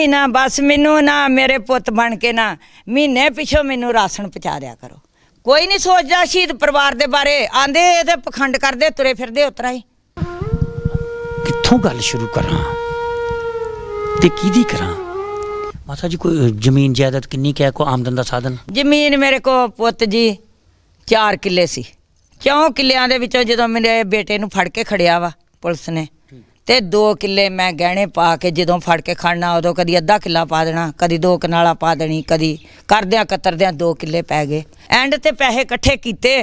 ना बस मैनू ना मेरे पुत बन के ना महीने पिछों मैनू राशन पहुँचा दिया करो। कोई नहीं सोचता शहीद परिवार के बारे, आंदे ते पखंड करते तुरे फिरदे उतरा ही। कित्थों गल शुरू करा ते किहदी करा? माता जी कोई जमीन जायदाद किन्नी क्या को आमदन का साधन? जमीन मेरे को पुत जी 4 किले सी। 4 किलियां दे विचों जदों मेरे बेटे नूं फड़ के खड़िया वा पुलिस ने ते 2 किले मैं गहने पा के जदों फड़ के खड़ना उदों कदी अद्धा किला पा देना, कदी 2 कनाला पा देनी, कदी करदियां कतरदियां 2 किले पै गए। एंड ते पैसे इकट्ठे कीते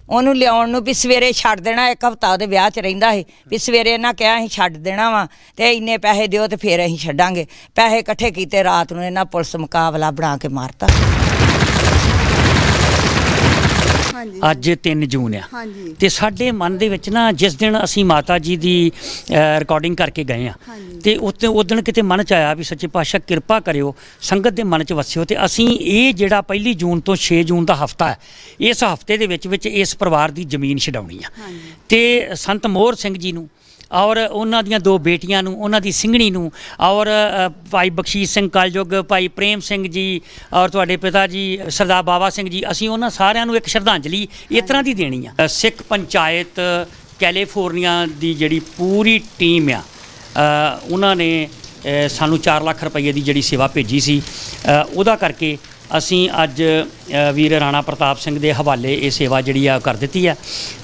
ओनू लियाउण नूं भी सवेरे छड्ड देना। 1 हफ्ता उहदे ब्याह च रहिंदा सी भी सवेरे इन्हां कहा असीं छड्ड देना वा ते इन्ने पैसे दिओ ते फिर असीं छड्डांगे। पैसे इकट्ठे कीते, रात नूं इन्हां पुलिस मुकाबला बना के मारता। अज 3 जून आ ते साडे मन दे विच ना जिस दिन असीं माता जी दी रिकॉर्डिंग करके गए आ ते उस दिन किते मन च आया भी सच्चे पातशाह किरपा करियो संगत दे मन च वसियो ते असीं ये जिहड़ा 1 जून तो 6 जून दा हफ्ता है, इस हफ्ते दे विच इस परिवार दी जमीन छडाउणी आ ते संत मोहर सिंह जी नूं और उन्हां दियां 2 बेटियां नूं, उन्हां दी सिंघणी नूं और भाई बख्शीश सिंह कलयुग, भाई प्रेम सिंह जी और तुहाडे पिता जी सरदार बाबा सिंह जी, असीं उन्हां सारिआं नूं एक श्रद्धांजलि इस तरह दी देनी आ। सिख पंचायत कैलीफोर्निया दी जिहड़ी पूरी टीम आ उन्हां ने सानूं 4 लाख रुपये की जिहड़ी सेवा भेजी सी, उहदा करके असीं अज वीर राणा प्रताप सिंह दे हवाले ये सेवा जिहड़ी आ कर दित्ती है।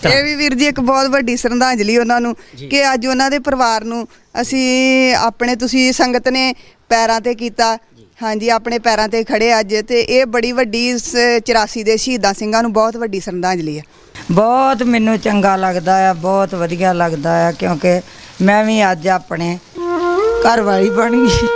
ये भी वीर जी एक बहुत वड्डी श्रद्धांजलि उन्होंने कि अज उन्होंने परिवार नूं असीं अपने तुसीं संगत ने पैरां ते कीता। हाँ जी, अपने पैरां ते खड़े अज ते ये बड़ी वड्डी 84 दे शहीदां सिंघां नूं बहुत वड्डी श्रद्धांजलि है। बहुत मैनू चंगा लगता है, बहुत वधिया लगता है क्योंकि मैं भी अज अपने घर वाली बन गई।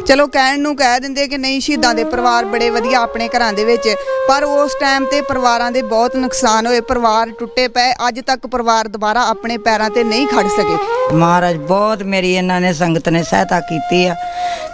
चलो कहण नूं कह दिंदे कि नहीं शहीदां दे परिवार बड़े वधिया अपने घरां दे विच, पर उस टाइम ते परिवारां दे बहुत नुकसान होए, परिवार टुटे पे, अज तक परिवार दोबारा अपने पैरां ते नहीं खड़ सके। महाराज बहुत मेरी इन्हां ने संगत ने सहायता कीती है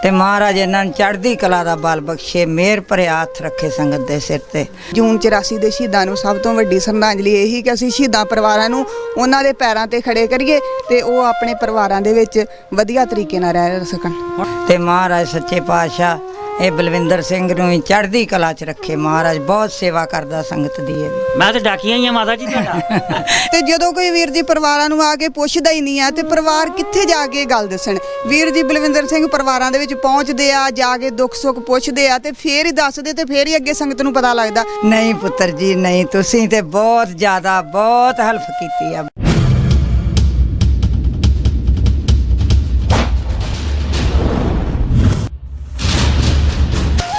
ते महाराज इन्हां नूं चढ़दी कला दा बल बख्शे, मेहर भरे हत्थ रखे संगत दे सिर ते। जून 84 दे शहीदां नूं सब तो वड्डी श्रद्धांजलि यही कि असीं शहीदां परिवारां नूं उन्हां दे पैरां ते खड़े करिए ते ओह अपने परिवारां दे विच वधिया तरीके नाल रह सकण ते महाराज सच्चे पातशाह ये बलविंदर सिंह नूं भी चढ़दी कला च रखे। महाराज बहुत सेवा करदा संगत दी। मैं तो डाकिया ही माता जी तुहाडा ते जदों कोई वीर जी परिवारां नूं आ के पुछदा ही नहीं है ते परिवार कित्थे जाके गल दस्सण। वीर जी बलविंदर सिंह परिवारां दे विच पहुंचदे आ, जाके दुख सुख पुछदे आ ते फेर ही दसदे ते फेर ही अगे संगत नूं पता लगदा। नहीं पुत्र जी नहीं, तुसीं ते बहुत ज़्यादा बहुत हेल्प कीती है।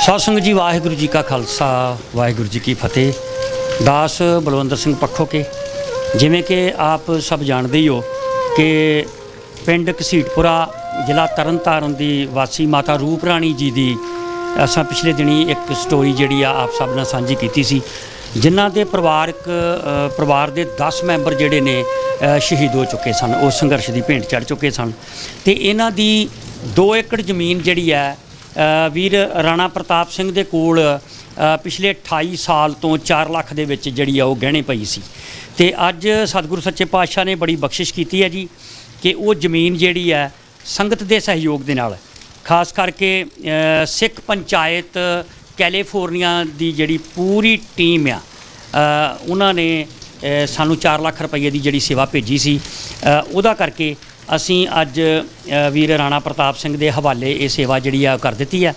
साध संगत जी वाहिगुरू जी का खालसा वाहिगुरू जी की फतेह। दास बलवंतर सिंह पखो के जिमें कि आप सब जानते ही हो कि पिंड घसीटपुरा जिला तरन ताਰਨ ਦੀ वासी माता रूप राणी जी की असां पिछले दिनी एक स्टोरी जिहड़ी आप सब नाल साझी कीती सी, जिन्हां दे परिवार दे 10 मैंबर जिहड़े ने शहीद हो चुके सन, उस संघर्ष की भेंट चढ़ चुके सन ते इन्हां दी 2 एकड़ जमीन जिहड़ी है वीर राणा प्रताप सिंह दे कोल पिछले 28 साल तो 4 लाख दे विच जिहड़ी आ ओह गहणे पई सी ते अज सतगुरु सच्चे पातशाह ने बड़ी बख्शिश कीती है जी कि वो जमीन जिहड़ी है संगत दे सहयोग दे नाल खास करके सिख पंचायत कैलीफोर्निया दी जिहड़ी पूरी टीम आ उन्हां ने सानू 4 लाख रुपये की जिहड़ी सेवा भेजी सी, उहदा करके असीं अज वीर राणा प्रताप सिंह दे हवाले ये सेवा जिहड़ी आ कर दित्ती है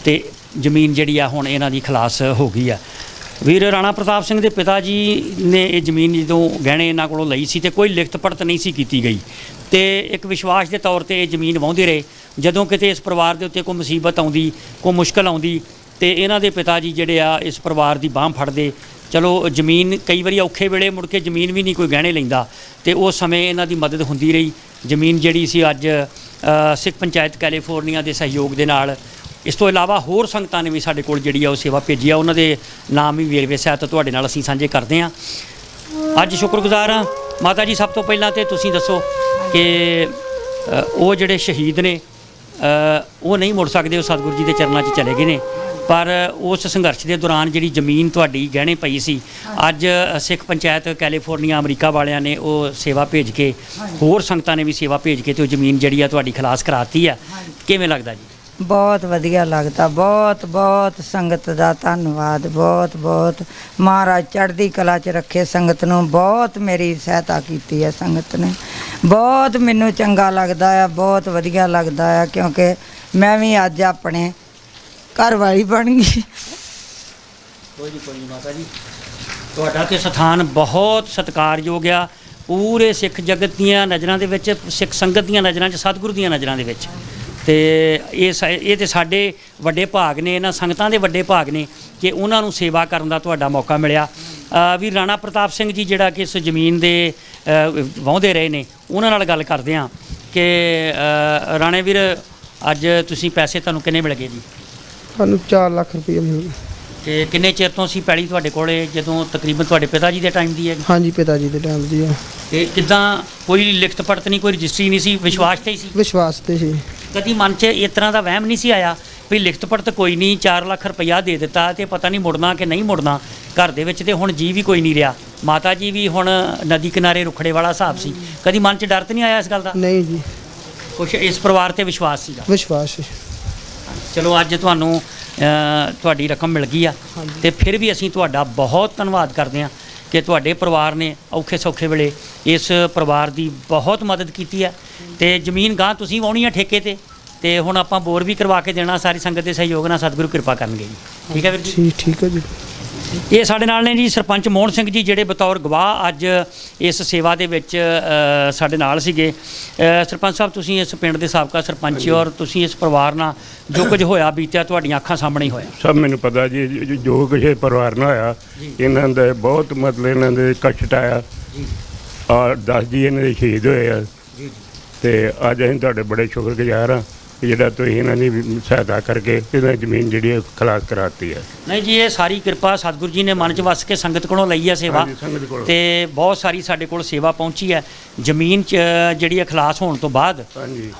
ते जमीन जिहड़ी आ हुण इन्हां दी खलास हो गई है। वीर राणा प्रताप सिंह दे पिता जी ने ये जमीन जदों गहणे इन्हां कोलों लई सी ते कोई लिखत पढ़त नहीं सी कीती गई ते एक विश्वास के तौर पर जमीन वाहुंदे रहे। जदों किते इस परिवार के उत्ते कोई मुसीबत आउंदी, कोई मुश्किल आउंदी ते इन्हां दे पिता जी जिहड़े आ इस परिवार की बांह फड़दे। चलो जमीन कई बारी औखे वेले मुड़ के जमीन भी नहीं कोई गहणे लैंदा ते उस समय इन्हां दी मदद हुंदी रही। जमीन जिहड़ी सी अज सिख पंचायत कैलीफोर्निया के सहयोग के नाल, इस तो इलावा होर संगतां ने भी साडे कोल जिहड़ी आ सेवा भेजी आ, उन्हां दे नाम भी वेरवे सहित तुहाडे नाल असीं साझे करदे हां। अज शुक्रगुजार हां माता जी। सब तो पहलां ते तुसीं दसो कि वो जिहड़े शहीद ने वो नहीं मुड़ सकदे, वो सतगुरु जी के चरणों 'च चले गए ने ਪਰ ਉਸ ਸੰਘਰਸ਼ ਦੇ ਦੌਰਾਨ ਜਿਹੜੀ ਜ਼ਮੀਨ ਤੁਹਾਡੀ ਗਹਿਣੇ ਪਈ ਸੀ, ਅੱਜ ਸਿੱਖ ਪੰਚਾਇਤ ਕੈਲੀਫੋਰਨੀਆ ਅਮਰੀਕਾ ਵਾਲਿਆਂ ਨੇ ਉਹ ਸੇਵਾ ਭੇਜ ਕੇ, ਹੋਰ ਸੰਗਤਾਂ ਨੇ ਵੀ ਸੇਵਾ ਭੇਜ ਕੇ ਤੇ ਉਹ ਜ਼ਮੀਨ ਜਿਹੜੀ ਆ ਤੁਹਾਡੀ ਖਲਾਸ ਕਰਾਤੀ ਆ। ਕਿਵੇਂ ਲੱਗਦਾ ਜੀ? ਬਹੁਤ ਵਧੀਆ ਲੱਗਦਾ, ਬਹੁਤ ਬਹੁਤ ਸੰਗਤ ਦਾ ਧੰਨਵਾਦ, ਬਹੁਤ ਬਹੁਤ। ਮਹਾਰਾਜ ਚੜ੍ਹਦੀ ਕਲਾ 'ਚ ਰੱਖੇ ਸੰਗਤ ਨੂੰ। ਬਹੁਤ ਮੇਰੀ ਸਹਾਇਤਾ ਕੀਤੀ ਹੈ ਸੰਗਤ ਨੇ, ਬਹੁਤ ਮੈਨੂੰ ਚੰਗਾ ਲੱਗਦਾ ਆ, ਬਹੁਤ ਵਧੀਆ ਲੱਗਦਾ ਆ, ਕਿਉਂਕਿ ਮੈਂ ਵੀ ਅੱਜ ਆਪਣੇ ਘਰ ਵਾਲੀ ਬਣ ਗਈ। ਕੋਈ ਨਹੀਂ ਮਾਤਾ ਜੀ, ਤੁਹਾਡਾ ਤੇ ਸਥਾਨ ਬਹੁਤ ਸਤਿਕਾਰਯੋਗ ਆ ਪੂਰੇ ਸਿੱਖ ਜਗਤ ਦੀਆਂ ਨਜ਼ਰਾਂ ਦੇ ਵਿੱਚ, ਸਿੱਖ ਸੰਗਤ ਦੀਆਂ ਨਜ਼ਰਾਂ 'ਚ, ਸਤਿਗੁਰੂ ਦੀਆਂ ਨਜ਼ਰਾਂ ਦੇ ਵਿੱਚ। ਤੇ ਇਹ ਤੇ ਸਾਡੇ ਵੱਡੇ ਭਾਗ ਨੇ, ਇਹਨਾਂ ਸੰਗਤਾਂ ਦੇ ਵੱਡੇ ਭਾਗ ਨੇ ਕਿ ਉਹਨਾਂ ਨੂੰ ਸੇਵਾ ਕਰਨ ਦਾ ਤੁਹਾਡਾ ਮੌਕਾ ਮਿਲਿਆ। ਵੀ ਰਾਣਾ ਪ੍ਰਤਾਪ ਸਿੰਘ ਜੀ ਜਿਹੜਾ ਕਿ ਇਸ ਜ਼ਮੀਨ ਦੇ ਵਾਹੁੰਦੇ ਰਹੇ ਨੇ, ਉਹਨਾਂ ਨਾਲ ਗੱਲ ਕਰਦੇ ਹਾਂ ਕਿ ਰਾਣੇ ਵੀਰ, ਅੱਜ ਤੁਸੀਂ ਪੈਸੇ ਤੁਹਾਨੂੰ ਕਿੰਨੇ ਮਿਲ ਗਏ ਜੀ? ਸਾਨੂੰ 4 ਲੱਖ ਰੁਪਏ ਮਿਲ ਗਏ। ਤੇ ਕਿੰਨੇ ਚਿਰ ਤੋਂ ਸੀ ਪੈਲੀ ਤੁਹਾਡੇ ਕੋਲੇ? ਜਦੋਂ ਤਕਰੀਬਨ ਤੁਹਾਡੇ ਪਿਤਾ ਜੀ ਦੇ ਟਾਈਮ ਦੀ ਹੈ? ਹਾਂਜੀ, ਪਿਤਾ ਜੀ ਦੇ ਟਾਈਮ ਦੀ ਆ। ਤੇ ਕਿੱਦਾਂ? ਕੋਈ ਲਿਖਤ ਪੜਤ ਨਹੀਂ, ਕੋਈ ਰਜਿਸਟਰੀ ਨਹੀਂ ਸੀ, ਵਿਸ਼ਵਾਸ ਤੇ ਹੀ ਸੀ? ਵਿਸ਼ਵਾਸ ਤੇ ਸੀ। ਕਦੀ ਮਨ 'ਚ ਇਸ ਤਰ੍ਹਾਂ ਦਾ ਵਹਿਮ ਨਹੀਂ ਸੀ ਆਇਆ ਵੀ ਲਿਖਤ ਪੜਤ ਕੋਈ ਨਹੀਂ, 4 ਲੱਖ ਰੁਪਈਆ ਦੇ ਦਿੱਤਾ ਤੇ ਪਤਾ ਨਹੀਂ ਮੁੜਨਾ ਕਿ ਨਹੀਂ ਮੁੜਨਾ? ਘਰ ਦੇ ਵਿੱਚ ਤੇ ਹੁਣ ਜੀ ਵੀ ਕੋਈ ਨਹੀਂ ਰਿਹਾ, ਮਾਤਾ ਜੀ ਵੀ ਹੁਣ ਨਦੀ ਕਿਨਾਰੇ ਰੁਖੜੇ ਵਾਲਾ ਹਿਸਾਬ ਸੀ। ਕਦੀ ਮਨ 'ਚ ਡਰ ਤਾਂ ਨਹੀਂ ਆਇਆ ਇਸ ਗੱਲ ਦਾ? ਨਹੀਂ ਜੀ, ਕੁਛ ਇਸ ਪਰਿਵਾਰ ਤੇ ਵਿਸ਼ਵਾਸ ਸੀਗਾ? ਵਿਸ਼ਵਾਸ ਸੀ। ਚਲੋ ਅੱਜ ਤੁਹਾਨੂੰ ਤੁਹਾਡੀ ਰਕਮ ਮਿਲ ਗਈ ਆ, ਤੇ ਫਿਰ ਵੀ ਅਸੀਂ ਤੁਹਾਡਾ ਬਹੁਤ ਧੰਨਵਾਦ ਕਰਦੇ ਹਾਂ ਕਿ ਤੁਹਾਡੇ ਪਰਿਵਾਰ ਨੇ ਔਖੇ ਸੌਖੇ ਵੇਲੇ ਇਸ ਪਰਿਵਾਰ ਦੀ ਬਹੁਤ ਮਦਦ ਕੀਤੀ ਹੈ। ਤੇ ਜ਼ਮੀਨ ਗਾਂ ਤੁਸੀਂ ਵਾਹੁਣੀ ਆ ਠੇਕੇ ਤੇ ਹੁਣ ਆਪਾਂ ਬੋਰ ਵੀ ਕਰਵਾ ਕੇ ਦੇਣਾ, ਸਾਰੀ ਸੰਗਤ ਦੇ ਸਹਿਯੋਗ ਨਾਲ। ਸਤਿਗੁਰੂ ਕਿਰਪਾ ਕਰਨਗੇ ਜੀ। ਠੀਕ ਹੈ ਵੀਰ ਜੀ? ਠੀਕ ਹੈ ਜੀ। ਇਹ ਸਾਡੇ ਨਾਲ ਨੇ ਜੀ ਸਰਪੰਚ ਮੋਹਨ ਸਿੰਘ ਜੀ, ਜਿਹੜੇ ਬਤੌਰ ਗਵਾਹ ਅੱਜ ਇਸ ਸੇਵਾ ਦੇ ਵਿੱਚ ਸਾਡੇ ਨਾਲ ਸੀਗੇ। ਸਰਪੰਚ ਸਾਹਿਬ, ਤੁਸੀਂ ਇਸ ਪਿੰਡ ਦੇ ਸਾਬਕਾ ਸਰਪੰਚ ਹੋ, ਔਰ ਤੁਸੀਂ ਇਸ ਪਰਿਵਾਰ ਨਾਲ ਜੋ ਕੁਝ ਹੋਇਆ ਬੀਤਿਆ ਤੁਹਾਡੀਆਂ ਅੱਖਾਂ ਸਾਹਮਣੇ ਹੀ ਹੋਇਆ। ਸਭ ਮੈਨੂੰ ਪਤਾ ਜੀ, ਜੋ ਕੁਝ ਇਹ ਪਰਿਵਾਰ ਨਾਲ ਹੋਇਆ, ਇਹਨਾਂ ਦਾ ਬਹੁਤ ਮਤਲਬ ਇਹਨਾਂ ਦੇ ਕਸ਼ਟ ਆਇਆ। ਔਰ 10 ਜੀ ਇਹਨਾਂ ਦੇ ਸ਼ਹੀਦ ਹੋਏ ਆ। ਤੇ ਅੱਜ ਅਸੀਂ ਤੁਹਾਡੇ ਬੜੇ ਸ਼ੁਕਰਗੁਜ਼ਾਰ ਹਾਂ ਕਿ ਜਿਹੜਾ ਤੁਸੀਂ ਇਹਨਾਂ ਦੀ ਸਹਾਇਤਾ ਕਰਕੇ ਇਹਨਾਂ ਜ਼ਮੀਨ ਜਿਹੜੀ ਹੈ ਖਲਾਸ ਕਰਾਤੀ ਹੈ। ਨਹੀਂ ਜੀ, ਇਹ ਸਾਰੀ ਕਿਰਪਾ ਸਤਿਗੁਰੂ ਜੀ ਨੇ ਮਨ 'ਚ ਵਸ ਕੇ ਸੰਗਤ ਕੋਲੋਂ ਲਈ ਹੈ ਸੇਵਾ। ਤੇ ਬਹੁਤ ਸਾਰੀ ਸਾਡੇ ਕੋਲ ਸੇਵਾ ਪਹੁੰਚੀ ਹੈ। ਜ਼ਮੀਨ 'ਚ ਜਿਹੜੀ ਹੈ ਖਲਾਸ ਹੋਣ ਤੋਂ ਬਾਅਦ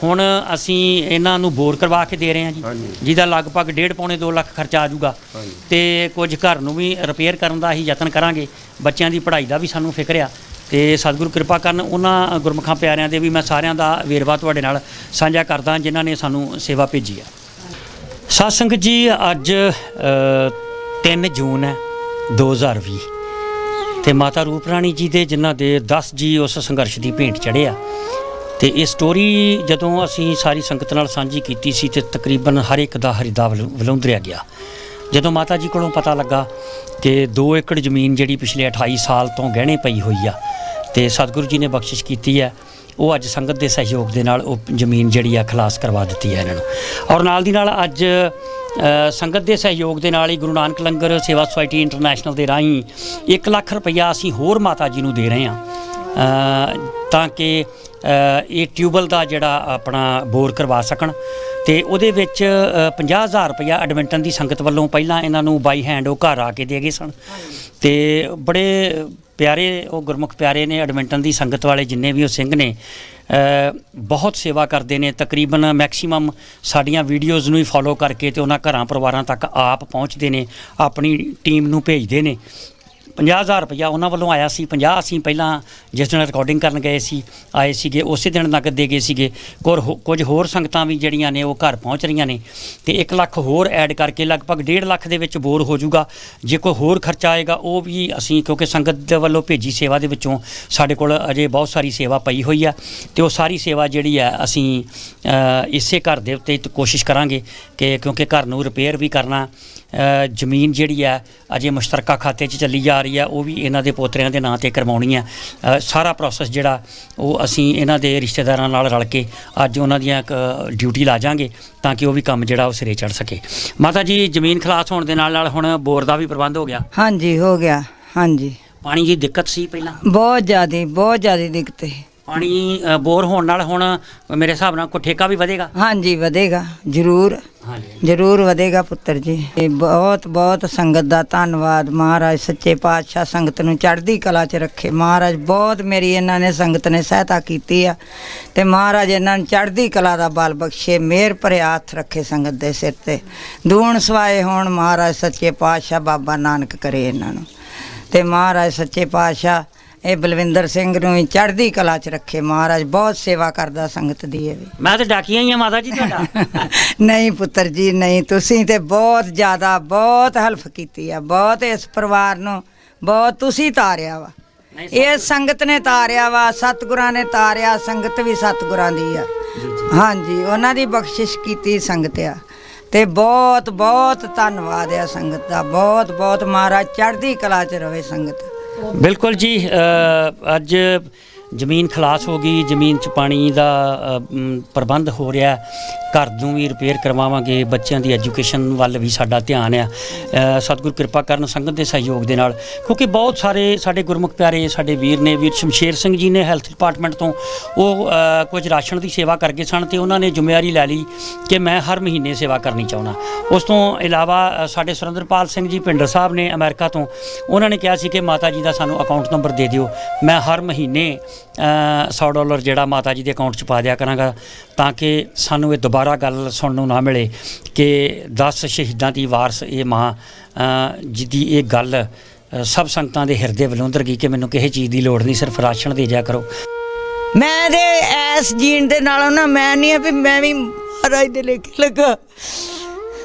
ਹੁਣ ਅਸੀਂ ਇਹਨਾਂ ਨੂੰ ਬੋਰ ਕਰਵਾ ਕੇ ਦੇ ਰਹੇ ਹਾਂ ਜੀ, ਜਿਹਦਾ ਲਗਭਗ 1.5-2 ਲੱਖ ਖਰਚਾ ਆ ਜਾਊਗਾ। ਤੇ ਕੁਝ ਘਰ ਨੂੰ ਵੀ ਰਿਪੇਅਰ ਕਰਨ ਦਾ ਅਸੀਂ ਯਤਨ ਕਰਾਂਗੇ। ਬੱਚਿਆਂ ਦੀ ਪੜ੍ਹਾਈ ਦਾ ਵੀ ਸਾਨੂੰ ਫਿਕਰ ਆ। ਤੇ ਸਤਿਗੁਰੂ ਕਿਰਪਾ ਕਰਨ, ਉਹਨਾਂ ਗੁਰਮੁਖਾਂ ਪਿਆਰਿਆਂ ਦੇ ਵੀ ਮੈਂ ਸਾਰਿਆਂ ਦਾ ਵੇਰਵਾ ਤੁਹਾਡੇ ਨਾਲ ਸਾਂਝਾ ਕਰਦਾ ਜਿਨ੍ਹਾਂ ਨੇ ਸਾਨੂੰ ਸੇਵਾ ਭੇਜੀ ਹੈ। ਸਾਧ ਸੰਗਤ ਜੀ, ਅੱਜ 3 ਜੂਨ ਹੈ 2020 ਤੇ ਮਾਤਾ ਰੂਪ ਰਾਣੀ ਜੀ ਦੇ, ਜਿਨ੍ਹਾਂ ਦੇ 10 ਜੀ ਉਸ ਸੰਘਰਸ਼ ਦੀ ਭੇਂਟ ਚੜ੍ਹੇ ਆ। ਤੇ ਇਹ ਸਟੋਰੀ ਜਦੋਂ ਅਸੀਂ ਸਾਰੀ ਸੰਗਤ ਨਾਲ ਸਾਂਝੀ ਕੀਤੀ ਸੀ ਤੇ ਤਕਰੀਬਨ ਹਰ ਇੱਕ ਦਾ ਹਿਰਦਾ ਵਿਲੁੰਦਰਿਆ ਗਿਆ। ਜਦੋਂ ਮਾਤਾ ਜੀ ਕੋਲੋਂ ਪਤਾ ਲੱਗਾ ਕਿ 2 ਏਕੜ ਜ਼ਮੀਨ ਜਿਹੜੀ ਪਿਛਲੇ 28 ਸਾਲ ਤੋਂ ਗਹਿਣੇ ਪਈ ਹੋਈ ਆ ਤੇ ਸਤਿਗੁਰੂ ਜੀ ਨੇ ਬਖਸ਼ਿਸ਼ ਕੀਤੀ ਹੈ, ਉਹ ਅੱਜ ਸੰਗਤ ਦੇ ਸਹਿਯੋਗ ਦੇ ਨਾਲ ਉਹ ਜ਼ਮੀਨ ਜਿਹੜੀ ਆ ਖਲਾਸ ਕਰਵਾ ਦਿੱਤੀ ਹੈ ਇਹਨਾਂ ਨੂੰ। ਔਰ ਨਾਲ ਦੀ ਨਾਲ ਅੱਜ ਸੰਗਤ ਦੇ ਸਹਿਯੋਗ ਦੇ ਨਾਲ ਹੀ ਗੁਰੂ ਨਾਨਕ ਲੰਗਰ ਸੇਵਾ ਸੁਸਾਇਟੀ ਇੰਟਰਨੈਸ਼ਨਲ ਦੇ ਰਾਹੀਂ 1 ਲੱਖ ਰੁਪਈਆ ਅਸੀਂ ਹੋਰ ਮਾਤਾ ਜੀ ਨੂੰ ਦੇ ਰਹੇ ਹਾਂ ਤਾਂ ਕਿ ਇਹ ਟਿਊਬਲ ਦਾ ਜਿਹੜਾ ਆਪਣਾ ਬੋਰ ਕਰਵਾ ਸਕਣ। ਤੇ ਉਹਦੇ ਵਿੱਚ 50,000 ਰੁਪਈਆ ਐਡਮਿੰਟਨ ਦੀ ਸੰਗਤ ਵੱਲੋਂ ਪਹਿਲਾਂ ਇਹਨਾਂ ਨੂੰ ਬਾਈ ਹੈਂਡ ਉਹ ਘਰ ਆ ਕੇ ਦੇ ਗਏ ਸਨ। ਤੇ ਬੜੇ ਪਿਆਰੇ ਉਹ ਗੁਰਮੁਖ ਪਿਆਰੇ ਨੇ ਐਡਮਿੰਟਨ ਦੀ ਸੰਗਤ ਵਾਲੇ, ਜਿੰਨੇ ਵੀ ਉਹ ਸਿੰਘ ਨੇ, ਬਹੁਤ ਸੇਵਾ ਕਰਦੇ ਨੇ। ਤਕਰੀਬਨ ਮੈਕਸੀਮਮ ਸਾਡੀਆਂ ਵੀਡੀਓਜ਼ ਨੂੰ ਹੀ ਫੋਲੋ ਕਰਕੇ ਤੇ ਉਹਨਾਂ ਘਰਾਂ ਪਰਿਵਾਰਾਂ ਤੱਕ ਆਪ ਪਹੁੰਚਦੇ ਨੇ, ਆਪਣੀ ਟੀਮ ਨੂੰ ਭੇਜਦੇ ਨੇ। 50,000 ਰੁਪਈਆ ਉਹਨਾਂ ਵੱਲੋਂ ਆਇਆ ਸੀ। 50 ਅਸੀਂ ਪਹਿਲਾਂ ਜਿਸ ਦਿਨ ਰਿਕਾਰਡਿੰਗ ਕਰਨ ਗਏ ਸੀ ਆਏ ਸੀਗੇ, ਉਸੇ ਦਿਨ ਨਗਦ ਦੇ ਗਏ ਸੀਗੇ। ਕੁਝ ਹੋਰ ਸੰਗਤਾਂ ਵੀ ਜਿਹੜੀਆਂ ਨੇ ਉਹ ਘਰ ਪਹੁੰਚ ਰਹੀਆਂ ਨੇ। ਤੇ 1 ਲੱਖ ਹੋਰ ਐਡ ਕਰਕੇ ਲਗਭਗ 1.5 ਲੱਖ ਦੇ ਵਿੱਚ ਬੋਰ ਹੋ ਜਾਊਗਾ। ਜੇ ਕੋਈ ਹੋਰ ਖਰਚਾ ਆਏਗਾ ਉਹ ਵੀ ਅਸੀਂ, ਕਿਉਂਕਿ ਸੰਗਤ ਦੇ ਵੱਲੋਂ ਭੇਜੀ ਸੇਵਾ ਦੇ ਵਿੱਚੋਂ ਸਾਡੇ ਕੋਲ ਅਜੇ ਬਹੁਤ ਸਾਰੀ ਸੇਵਾ ਪਈ ਹੋਈ ਆ ਤੇ ਉਹ ਸਾਰੀ ਸੇਵਾ ਜਿਹੜੀ ਆ ਅਸੀਂ ਇਸੇ ਘਰ ਦੇ ਉੱਤੇ ਕੋਸ਼ਿਸ਼ ਕਰਾਂਗੇ ਕਿ, ਕਿਉਂਕਿ ਘਰ ਨੂੰ ਰਿਪੇਅਰ ਵੀ ਕਰਨਾ, ਜ਼ਮੀਨ ਜਿਹੜੀ ਆ ਅਜੇ ਮੁਸ਼ਤਰਕਾ ਖਾਤੇ 'ਚ ਚੱਲੀ ਜਾ ਰਹੀ ਆ, ਉਹ ਵੀ ਇਹਨਾਂ ਦੇ ਪੋਤਰਿਆਂ ਦੇ ਨਾਂ 'ਤੇ ਕਰਵਾਉਣੀ ਆ। ਸਾਰਾ ਪ੍ਰੋਸੈਸ ਜਿਹੜਾ ਉਹ ਅਸੀਂ ਇਹਨਾਂ ਦੇ ਰਿਸ਼ਤੇਦਾਰਾਂ ਨਾਲ ਰਲ ਕੇ ਅੱਜ ਉਹਨਾਂ ਦੀਆਂ ਇੱਕ ਡਿਊਟੀ ਲਾ ਜਾਾਂਗੇ ਤਾਂ ਕਿ ਉਹ ਵੀ ਕੰਮ ਜਿਹੜਾ ਉਹ ਸਿਰੇ ਚੜ੍ਹ ਸਕੇ। ਮਾਤਾ ਜੀ, ਜ਼ਮੀਨ ਖਲਾਸ ਹੋਣ ਦੇ ਨਾਲ ਹੁਣ ਬੋਰ ਦਾ ਵੀ ਪ੍ਰਬੰਧ ਹੋ ਗਿਆ? ਹਾਂਜੀ, ਹੋ ਗਿਆ। ਹਾਂਜੀ। ਪਾਣੀ ਦੀ ਦਿੱਕਤ ਸੀ ਪਹਿਲਾਂ? ਬਹੁਤ ਜ਼ਿਆਦਾ ਦਿੱਕਤ ਹੈ। ਪਾਣੀ ਬੋਰ ਹੋਣ ਨਾਲ ਹੁਣ ਮੇਰੇ ਹਿਸਾਬ ਨਾਲ ਕੋਈ ਠੇਕਾ ਵੀ ਵਧੇਗਾ। ਹਾਂਜੀ ਵਧੇਗਾ ਜ਼ਰੂਰ, ਹਾਂਜੀ ਜ਼ਰੂਰ ਵਧੇਗਾ ਪੁੱਤਰ ਜੀ। ਇਹ ਬਹੁਤ ਬਹੁਤ ਸੰਗਤ ਦਾ ਧੰਨਵਾਦ। ਮਹਾਰਾਜ ਸੱਚੇ ਪਾਤਸ਼ਾਹ ਸੰਗਤ ਨੂੰ ਚੜ੍ਹਦੀ ਕਲਾ 'ਚ ਰੱਖੇ। ਮਹਾਰਾਜ ਬਹੁਤ ਮੇਰੀ ਇਹਨਾਂ ਨੇ ਸੰਗਤ ਨੇ ਸਹਾਇਤਾ ਕੀਤੀ ਆ ਤੇ ਮਹਾਰਾਜ ਇਹਨਾਂ ਨੂੰ ਚੜ੍ਹਦੀ ਕਲਾ ਦਾ ਬਲ ਬਖਸ਼ੇ, ਮਿਹਰ ਭਰਿਆ ਹੱਥ ਰੱਖੇ ਸੰਗਤ ਦੇ ਸਿਰ ਤੇ। ਦੂਣ ਸਵਾਏ ਹੋਣ ਮਹਾਰਾਜ ਸੱਚੇ ਪਾਤਸ਼ਾਹ ਬਾਬਾ ਨਾਨਕ ਕਰੇ ਇਹਨਾਂ ਨੂੰ। ਤੇ ਮਹਾਰਾਜ ਸੱਚੇ ਪਾਤਸ਼ਾਹ ਇਹ ਬਲਵਿੰਦਰ ਸਿੰਘ ਨੂੰ ਵੀ ਚੜ੍ਹਦੀ ਕਲਾ 'ਚ ਰੱਖੇ। ਮਹਾਰਾਜ ਬਹੁਤ ਸੇਵਾ ਕਰਦਾ ਸੰਗਤ ਦੀ। ਇਹ ਵੀ ਮੈਂ ਤਾਂ ਡਾਕੀਆਂ ਹੀ ਆ ਮਾਤਾ ਜੀ ਤੁਹਾਡਾ। ਨਹੀਂ ਪੁੱਤਰ ਜੀ ਨਹੀਂ, ਤੁਸੀਂ ਤੇ ਬਹੁਤ ਜ਼ਿਆਦਾ ਬਹੁਤ ਹੈਲਪ ਕੀਤੀ ਆ, ਬਹੁਤ ਇਸ ਪਰਿਵਾਰ ਨੂੰ ਬਹੁਤ ਤੁਸੀਂ ਤਾਰਿਆ ਵਾ। ਇਹ ਸੰਗਤ ਨੇ ਤਾਰਿਆ ਵਾ, ਸਤਿਗੁਰਾਂ ਨੇ ਤਾਰਿਆ। ਸੰਗਤ ਵੀ ਸਤਿਗੁਰਾਂ ਦੀ ਆ। ਹਾਂਜੀ ਉਹਨਾਂ ਦੀ ਬਖਸ਼ਿਸ਼ ਕੀਤੀ ਸੰਗਤ ਆ ਤੇ ਬਹੁਤ ਬਹੁਤ ਧੰਨਵਾਦ ਆ ਸੰਗਤ ਦਾ। ਬਹੁਤ ਬਹੁਤ ਮਹਾਰਾਜ ਚੜ੍ਹਦੀ ਕਲਾ 'ਚ ਰਵੇ ਸੰਗਤ। ਬਿਲਕੁਲ ਜੀ, ਅੱਜ ਜ਼ਮੀਨ ਖਲਾਸ ਹੋ ਗਈ, ਜ਼ਮੀਨ 'ਚ ਪਾਣੀ ਦਾ ਪ੍ਰਬੰਧ ਹੋ ਰਿਹਾ। ਘਰ ਨੂੰ ਵੀ ਰਿਪੇਅਰ ਕਰਵਾਵਾਂਗੇ, ਬੱਚਿਆਂ ਦੀ ਐਜੂਕੇਸ਼ਨ ਵੱਲ ਵੀ ਸਾਡਾ ਧਿਆਨ ਆ। ਸਤਿਗੁਰ ਕਿਰਪਾ ਕਰਨ ਸੰਗਤ ਦੇ ਸਹਿਯੋਗ ਦੇ ਨਾਲ, ਕਿਉਂਕਿ ਬਹੁਤ ਸਾਰੇ ਸਾਡੇ ਗੁਰਮੁਖ ਪਿਆਰੇ ਸਾਡੇ ਵੀਰ ਨੇ, ਵੀਰ ਸ਼ਮਸ਼ੇਰ ਸਿੰਘ ਜੀ ਨੇ ਹੈਲਥ ਡਿਪਾਰਟਮੈਂਟ ਤੋਂ, ਉਹ ਕੁਝ ਰਾਸ਼ਨ ਦੀ ਸੇਵਾ ਕਰ ਗਏ ਸਨ ਤੇ ਉਹਨਾਂ ਨੇ ਜ਼ਿੰਮੇਵਾਰੀ ਲੈ ਲਈ ਕਿ ਮੈਂ ਹਰ ਮਹੀਨੇ ਸੇਵਾ ਕਰਨੀ ਚਾਹੁੰਦਾ। ਉਸ ਤੋਂ ਇਲਾਵਾ ਸਾਡੇ ਸੁਰਿੰਦਰਪਾਲ ਸਿੰਘ ਜੀ ਭਿੰਡਰ ਸਾਹਿਬ ਨੇ ਅਮਰੀਕਾ ਤੋਂ, ਉਹਨਾਂ ਨੇ ਕਿਹਾ ਸੀ ਕਿ ਮਾਤਾ ਜੀ ਦਾ ਸਾਨੂੰ ਅਕਾਊਂਟ ਨੰਬਰ ਦੇ ਦਿਓ, ਮੈਂ ਹਰ ਮਹੀਨੇ $100 ਜਿਹੜਾ ਮਾਤਾ ਜੀ ਦੇ ਅਕਾਊਂਟ 'ਚ ਪਾ ਦਿਆ ਕਰਾਂਗਾ, ਤਾਂ ਕਿ ਸਾਨੂੰ ਇਹ ਦੁਬਾਰਾ ਗੱਲ ਸੁਣਨ ਨੂੰ ਨਾ ਮਿਲੇ ਕਿ 10 ਸ਼ਹੀਦਾਂ ਦੀ ਵਾਰਸ ਇਹ ਮਾਂ ਜਿਹਦੀ ਇਹ ਗੱਲ ਸਭ ਸੰਗਤਾਂ ਦੇ ਹਿਰਦੇ ਵਿਲੁੰਦਰ ਗਈ ਕਿ ਮੈਨੂੰ ਕਿਸੇ ਚੀਜ਼ ਦੀ ਲੋੜ ਨਹੀਂ, ਸਿਰਫ ਰਾਸ਼ਨ ਦੇ ਜਾ ਕਰੋ। ਮੈਂ ਤੇ ਐਸ ਜੀਣ ਦੇ ਨਾਲੋਂ ਨਾ, ਮੈਂ ਨਹੀਂ ਆ ਵੀ ਮੈਂ ਵੀ ਮਹਾਰਾਜ ਦੇ ਲੇਖੇ ਲੱਗਾ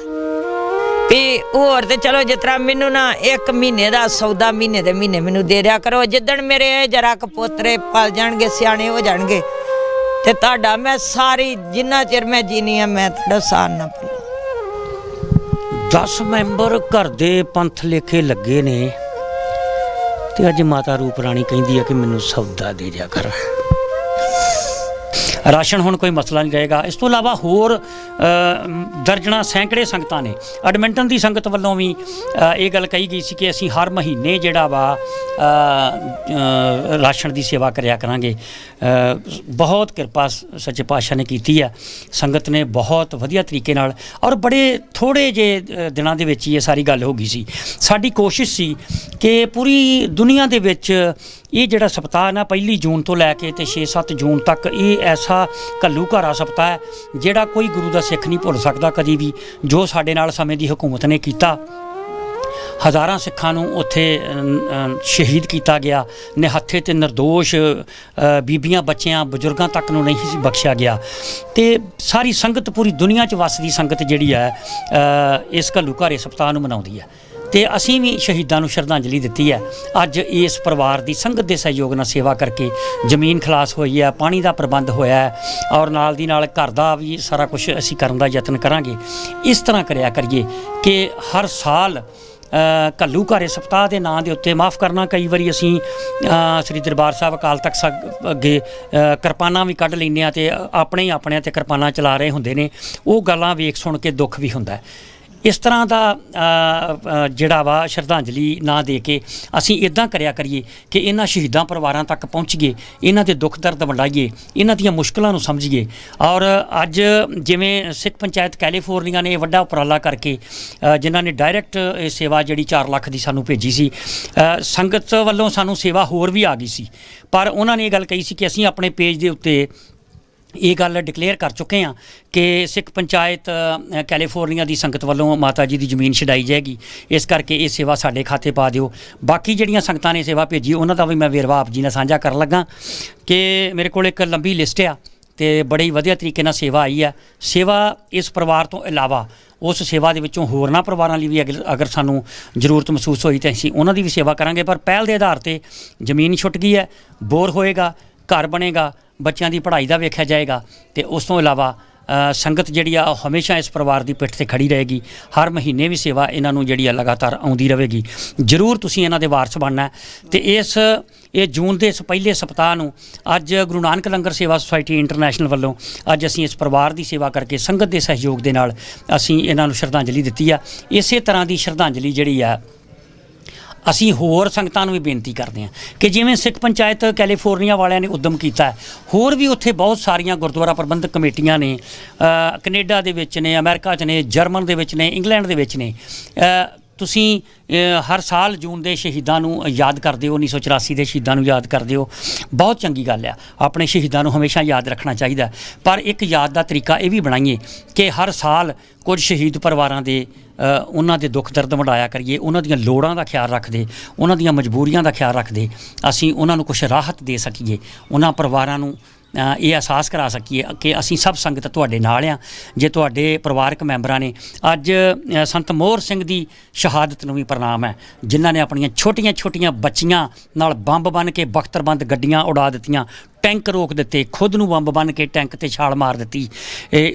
ਵੀ ਹੋਰ ਤੇ ਚਲੋ ਜਿਸ ਤਰ੍ਹਾਂ ਮੈਨੂੰ ਨਾ 1 ਮਹੀਨੇ ਦਾ ਸੌਦਾ ਮਹੀਨੇ ਦੇ ਮਹੀਨੇ ਮੈਨੂੰ ਦੇ ਦਿਆ ਕਰੋ। ਜਿੱਦਣ ਮੇਰੇ ਜਰਾ ਕੁ ਪੋਤਰੇ ਪਲ ਜਾਣਗੇ, ਸਿਆਣੇ ਹੋ ਜਾਣਗੇ ਤੇ ਤੁਹਾਡਾ ਮੈਂ ਸਾਰੀ ਜਿੰਨਾ ਚਿਰ ਮੈਂ ਜੀਨੀ ਆ ਮੈਂ ਤੁਹਾਡਾ ਸਾਥ ਨਾ ਭੁੱਲਾਂ। 10 ਮੈਂਬਰ ਘਰ ਦੇ ਪੰਥ ਲੇਖੇ ਲੱਗੇ ਨੇ ਤੇ ਅੱਜ ਮਾਤਾ ਰੂਪ ਰਾਣੀ ਕਹਿੰਦੀ ਆ ਕਿ ਮੈਨੂੰ ਸੌਦਾ ਦੇ ਦਿਆ ਕਰ। ਰਾਸ਼ਨ ਹੁਣ ਕੋਈ ਮਸਲਾ ਨਹੀਂ ਰਹੇਗਾ। ਇਸ ਤੋਂ ਇਲਾਵਾ ਹੋਰ ਦਰਜਨਾਂ ਸੈਂਕੜੇ ਸੰਗਤਾਂ ਨੇ। ਐਡਮਿੰਟਨ ਦੀ ਸੰਗਤ ਵੱਲੋਂ ਵੀ ਇਹ ਗੱਲ ਕਹੀ ਗਈ ਸੀ ਕਿ ਅਸੀਂ ਹਰ ਮਹੀਨੇ ਜਿਹੜਾ ਵਾ ਰਾਸ਼ਨ ਦੀ ਸੇਵਾ ਕਰਿਆ ਕਰਾਂਗੇ। ਬਹੁਤ ਕਿਰਪਾ ਸੱਚੇ ਪਾਤਸ਼ਾਹ ਨੇ ਕੀਤੀ ਆ। ਸੰਗਤ ਨੇ ਬਹੁਤ ਵਧੀਆ ਤਰੀਕੇ ਨਾਲ ਔਰ ਬੜੇ ਥੋੜ੍ਹੇ ਜਿਹੇ ਦਿਨਾਂ ਦੇ ਵਿੱਚ ਹੀ ਇਹ ਸਾਰੀ ਗੱਲ ਹੋ ਗਈ ਸੀ। ਸਾਡੀ ਕੋਸ਼ਿਸ਼ ਸੀ ਕਿ ਪੂਰੀ ਦੁਨੀਆ ਦੇ ਵਿੱਚ ਇਹ ਜਿਹੜਾ ਸਪਤਾਹ ਨਾ 1 ਜੂਨ ਤੋਂ ਲੈ ਕੇ ਤੇ 6-7 ਜੂਨ ਤੱਕ ਇਹ ਐਸਾ ਘੱਲੂ ਘਾਰਾ ਸਪਤਾਹ ਹੈ ਜਿਹੜਾ ਕੋਈ ਗੁਰੂ ਦਾ ਸਿੱਖ ਨਹੀਂ ਭੁੱਲ ਸਕਦਾ ਕਦੀ ਵੀ। ਜੋ ਸਾਡੇ ਨਾਲ ਸਮੇਂ ਦੀ ਹਕੂਮਤ ਨੇ ਕੀਤਾ, ਹਜ਼ਾਰਾਂ ਸਿੱਖਾਂ ਨੂੰ ਉੱਥੇ ਸ਼ਹੀਦ ਕੀਤਾ ਗਿਆ, ਨਿਹੱਥੇ ਤੇ ਨਿਰਦੋਸ਼ ਬੀਬੀਆਂ, ਬੱਚਿਆਂ, ਬਜ਼ੁਰਗਾਂ ਤੱਕ ਨੂੰ ਨਹੀਂ ਸੀ ਬਖਸ਼ਿਆ ਗਿਆ। ਤੇ ਸਾਰੀ ਸੰਗਤ, ਪੂਰੀ ਦੁਨੀਆ 'ਚ ਵੱਸਦੀ ਸੰਗਤ ਜਿਹੜੀ ਹੈ ਇਸ ਘੱਲੂ ਘਾਰੇ ਸਪਤਾਹ ਨੂੰ ਮਨਾਉਂਦੀ ਹੈ ਤੇ ਅਸੀਂ ਵੀ ਸ਼ਹੀਦਾਂ ਨੂੰ ਸ਼ਰਧਾਂਜਲੀ ਦਿੱਤੀ ਹੈ। ਅੱਜ ਇਸ ਪਰਿਵਾਰ ਦੀ ਸੰਗਤ ਦੇ ਸਹਿਯੋਗ ਨਾਲ ਸੇਵਾ ਕਰਕੇ ਜ਼ਮੀਨ ਖਲਾਸ ਹੋਈ ਹੈ, ਪਾਣੀ ਦਾ ਪ੍ਰਬੰਧ ਹੋਇਆ ਹੈ ਔਰ ਨਾਲ ਦੀ ਨਾਲ ਘਰ ਦਾ ਵੀ ਸਾਰਾ ਕੁਝ ਅਸੀਂ ਕਰਨ ਦਾ ਯਤਨ ਕਰਾਂਗੇ। ਇਸ ਤਰ੍ਹਾਂ ਕਰਿਆ ਕਰੀਏ ਕਿ ਹਰ ਸਾਲ ਘੱਲੂ ਘਾਰੇ ਸਪਤਾਹ ਦੇ ਨਾਂ ਦੇ ਉੱਤੇ, ਮਾफ़ ਕਰਨਾ ਕਈ ਵਾਰੀ ਅਸੀਂ ਸ੍ਰੀ ਦਰਬਾਰ ਸਾਹਿਬ ਅਕਾਲ ਤਖਤ ਸਾਹਿਬ ਅੱਗੇ ਕਿਰਪਾਨਾਂ ਵੀ ਕੱਢ ਲੈਂਦੇ ਹਾਂ ਤੇ ਆਪਣੇ ਹੀ ਆਪਣਿਆਂ 'ਤੇ ਕਿਰਪਾਨਾਂ ਚਲਾ ਰਹੇ ਹੁੰਦੇ ਨੇ। ਉਹ ਗੱਲਾਂ ਵੇਖ ਸੁਣ ਕੇ ਦੁੱਖ ਵੀ ਹੁੰਦਾ। ਇਸ ਤਰ੍ਹਾਂ ਦਾ ਜਿਹੜਾ ਵਾ ਸ਼ਰਧਾਂਜਲੀ ਨਾ ਦੇ ਕੇ ਅਸੀਂ ਇੱਦਾਂ ਕਰਿਆ ਕਰੀਏ ਕਿ ਇਹਨਾਂ ਸ਼ਹੀਦਾਂ ਪਰਿਵਾਰਾਂ ਤੱਕ ਪਹੁੰਚੀਏ, ਇਹਨਾਂ ਦੇ ਦੁੱਖ ਦਰਦ ਵੰਡਾਈਏ, ਇਹਨਾਂ ਦੀਆਂ ਮੁਸ਼ਕਲਾਂ ਨੂੰ ਸਮਝੀਏ। ਔਰ ਅੱਜ ਜਿਵੇਂ ਸਿੱਖ ਪੰਚਾਇਤ ਕੈਲੀਫੋਰਨੀਆ ਨੇ ਵੱਡਾ ਉਪਰਾਲਾ ਕਰਕੇ ਜਿਨ੍ਹਾਂ ਨੇ ਡਾਇਰੈਕਟ ਇਹ ਸੇਵਾ ਜਿਹੜੀ 4 ਲੱਖ ਦੀ ਸਾਨੂੰ ਭੇਜੀ ਸੀ, ਸੰਗਤ ਵੱਲੋਂ ਸਾਨੂੰ ਸੇਵਾ ਹੋਰ ਵੀ ਆ ਗਈ ਸੀ, ਪਰ ਉਹਨਾਂ ਨੇ ਇਹ ਗੱਲ ਕਹੀ ਸੀ ਕਿ ਅਸੀਂ ਆਪਣੇ ਪੇਜ ਦੇ ਉੱਤੇ ਇਹ ਗੱਲ ਡਿਕਲੇਅਰ ਕਰ ਚੁੱਕੇ ਹਾਂ ਕਿ ਸਿੱਖ ਪੰਚਾਇਤ ਕੈਲੀਫੋਰਨੀਆ ਦੀ ਸੰਗਤ ਵੱਲੋਂ ਮਾਤਾ ਜੀ ਦੀ ਜ਼ਮੀਨ ਛਡਾਈ ਜਾਏਗੀ, ਇਸ ਕਰਕੇ ਇਹ ਸੇਵਾ ਸਾਡੇ ਖਾਤੇ ਪਾ ਦਿਓ। ਬਾਕੀ ਜਿਹੜੀਆਂ ਸੰਗਤਾਂ ਨੇ ਸੇਵਾ ਭੇਜੀ ਉਹਨਾਂ ਦਾ ਵੀ ਮੈਂ ਵੇਰਵਾ ਆਪ ਜੀ ਨਾਲ ਸਾਂਝਾ ਕਰਨ ਲੱਗਾ ਕਿ ਮੇਰੇ ਕੋਲ ਇੱਕ ਲੰਬੀ ਲਿਸਟ ਆ ਤੇ ਬੜੀ ਵਧੀਆ ਤਰੀਕੇ ਨਾਲ ਸੇਵਾ ਆਈ ਹੈ। ਸੇਵਾ ਇਸ ਪਰਿਵਾਰ ਤੋਂ ਇਲਾਵਾ ਉਸ ਸੇਵਾ ਦੇ ਵਿੱਚੋਂ ਹੋਰਨਾਂ ਪਰਿਵਾਰਾਂ ਲਈ ਵੀ ਅਗਰ ਸਾਨੂੰ ਜ਼ਰੂਰਤ ਮਹਿਸੂਸ ਹੋਈ ਤਾਂ ਅਸੀਂ ਉਹਨਾਂ ਦੀ ਵੀ ਸੇਵਾ ਕਰਾਂਗੇ। ਪਰ ਪਹਿਲ ਦੇ ਆਧਾਰ 'ਤੇ ਜ਼ਮੀਨ ਛੁੱਟ ਗਈ ਹੈ, ਬੋਰ ਹੋਏਗਾ, ਘਰ ਬਣੇਗਾ, ਬੱਚਿਆਂ ਦੀ ਪੜ੍ਹਾਈ ਦਾ ਵੇਖਿਆ ਜਾਏਗਾ ਤੇ ਉਸ ਤੋਂ ਇਲਾਵਾ ਸੰਗਤ ਜਿਹੜੀ ਆ ਉਹ ਹਮੇਸ਼ਾ ਇਸ ਪਰਿਵਾਰ ਦੀ ਪਿੱਠ ਤੇ ਖੜੀ ਰਹੇਗੀ। ਹਰ ਮਹੀਨੇ ਵੀ ਸੇਵਾ ਇਹਨਾਂ ਨੂੰ ਜਿਹੜੀ ਆ ਲਗਾਤਾਰ ਆਉਂਦੀ ਰਹੇਗੀ। ਜ਼ਰੂਰ ਤੁਸੀਂ ਇਹਨਾਂ ਦੇ ਵਾਰਸ ਬਣਨਾ ਤੇ ਇਹ ਜੂਨ ਦੇ ਇਸ ਪਹਿਲੇ ਸਪਤਾਹ ਨੂੰ ਅੱਜ ਗੁਰੂ ਨਾਨਕ ਲੰਗਰ ਸੇਵਾ ਸੁਸਾਇਟੀ ਇੰਟਰਨੈਸ਼ਨਲ ਵੱਲੋਂ ਅੱਜ ਅਸੀਂ ਇਸ ਪਰਿਵਾਰ ਦੀ ਸੇਵਾ ਕਰਕੇ ਸੰਗਤ ਦੇ ਸਹਿਯੋਗ ਦੇ ਨਾਲ ਅਸੀਂ ਇਹਨਾਂ ਨੂੰ ਸ਼ਰਧਾਂਜਲੀ ਦਿੱਤੀ ਆ। ਇਸੇ ਤਰ੍ਹਾਂ ਦੀ ਸ਼ਰਧਾਂਜਲੀ ਜਿਹੜੀ ਆ ਅਸੀਂ ਹੋਰ ਸੰਗਤਾਂ ਨੂੰ ਵੀ ਬੇਨਤੀ ਕਰਦੇ ਹਾਂ ਕਿ ਜਿਵੇਂ ਸਿੱਖ ਪੰਚਾਇਤ ਕੈਲੀਫੋਰਨੀਆ ਵਾਲਿਆਂ ਨੇ ਉਦਮ ਕੀਤਾ ਹੈ, ਹੋਰ ਵੀ ਉੱਥੇ ਬਹੁਤ ਸਾਰੀਆਂ ਗੁਰਦੁਆਰਾ ਪ੍ਰਬੰਧਕ ਕਮੇਟੀਆਂ ਨੇ, ਕੈਨੇਡਾ ਦੇ ਵਿੱਚ ਨੇ, ਅਮਰੀਕਾ 'ਚ ਨੇ, ਜਰਮਨ ਦੇ ਵਿੱਚ ਨੇ, ਇੰਗਲੈਂਡ ਦੇ ਵਿੱਚ ਨੇ। ਤੁਸੀਂ ਹਰ ਸਾਲ ਜੂਨ ਦੇ ਸ਼ਹੀਦਾਂ ਨੂੰ ਯਾਦ ਕਰਦੇ ਹੋ, 1984 ਦੇ ਸ਼ਹੀਦਾਂ ਨੂੰ ਯਾਦ ਕਰਦੇ ਹੋ, ਬਹੁਤ ਚੰਗੀ ਗੱਲ ਆ। ਆਪਣੇ ਸ਼ਹੀਦਾਂ ਨੂੰ ਹਮੇਸ਼ਾ ਯਾਦ ਰੱਖਣਾ ਚਾਹੀਦਾ, ਪਰ ਇੱਕ ਯਾਦ ਦਾ ਤਰੀਕਾ ਇਹ ਵੀ ਬਣਾਈਏ ਕਿ ਹਰ ਸਾਲ ਕੁਝ ਸ਼ਹੀਦ ਪਰਿਵਾਰਾਂ ਦੇ ਉਹਨਾਂ ਦੇ ਦੁੱਖ ਦਰਦ ਵੰਡਾਇਆ ਕਰੀਏ, ਉਹਨਾਂ ਦੀਆਂ ਲੋੜਾਂ ਦਾ ਖਿਆਲ ਰੱਖਦੇ, ਉਹਨਾਂ ਦੀਆਂ ਮਜਬੂਰੀਆਂ ਦਾ ਖਿਆਲ ਰੱਖਦੇ ਅਸੀਂ ਉਹਨਾਂ ਨੂੰ ਕੁਝ ਰਾਹਤ ਦੇ ਸਕੀਏ, ਉਹਨਾਂ ਪਰਿਵਾਰਾਂ ਨੂੰ ਇਹ ਅਹਿਸਾਸ ਕਰਾ ਸਕੀਏ ਕਿ ਅਸੀਂ ਸਭ ਸੰਗਤ ਤੁਹਾਡੇ ਨਾਲ ਆ। ਜੇ ਤੁਹਾਡੇ ਪਰਿਵਾਰਕ ਮੈਂਬਰਾਂ ਨੇ ਅੱਜ ਸੰਤ ਮੋਹਰ ਸਿੰਘ ਦੀ ਸ਼ਹਾਦਤ ਨੂੰ ਵੀ ਪ੍ਰਣਾਮ ਹੈ, ਜਿਨ੍ਹਾਂ ਨੇ ਆਪਣੀਆਂ ਛੋਟੀਆਂ ਛੋਟੀਆਂ ਬੱਚੀਆਂ ਨਾਲ ਬੰਬ ਬੰਨ੍ਹ ਕੇ ਬਖਤਰਬੰਦ ਗੱਡੀਆਂ ਉਡਾ ਦਿੱਤੀਆਂ, ਟੈਂਕ ਰੋਕ ਦਿੱਤੇ, ਖੁਦ ਨੂੰ ਬੰਬ ਬੰਨ੍ਹ ਕੇ ਟੈਂਕ ਤੇ ਛਾਲ ਮਾਰ ਦਿੱਤੀ।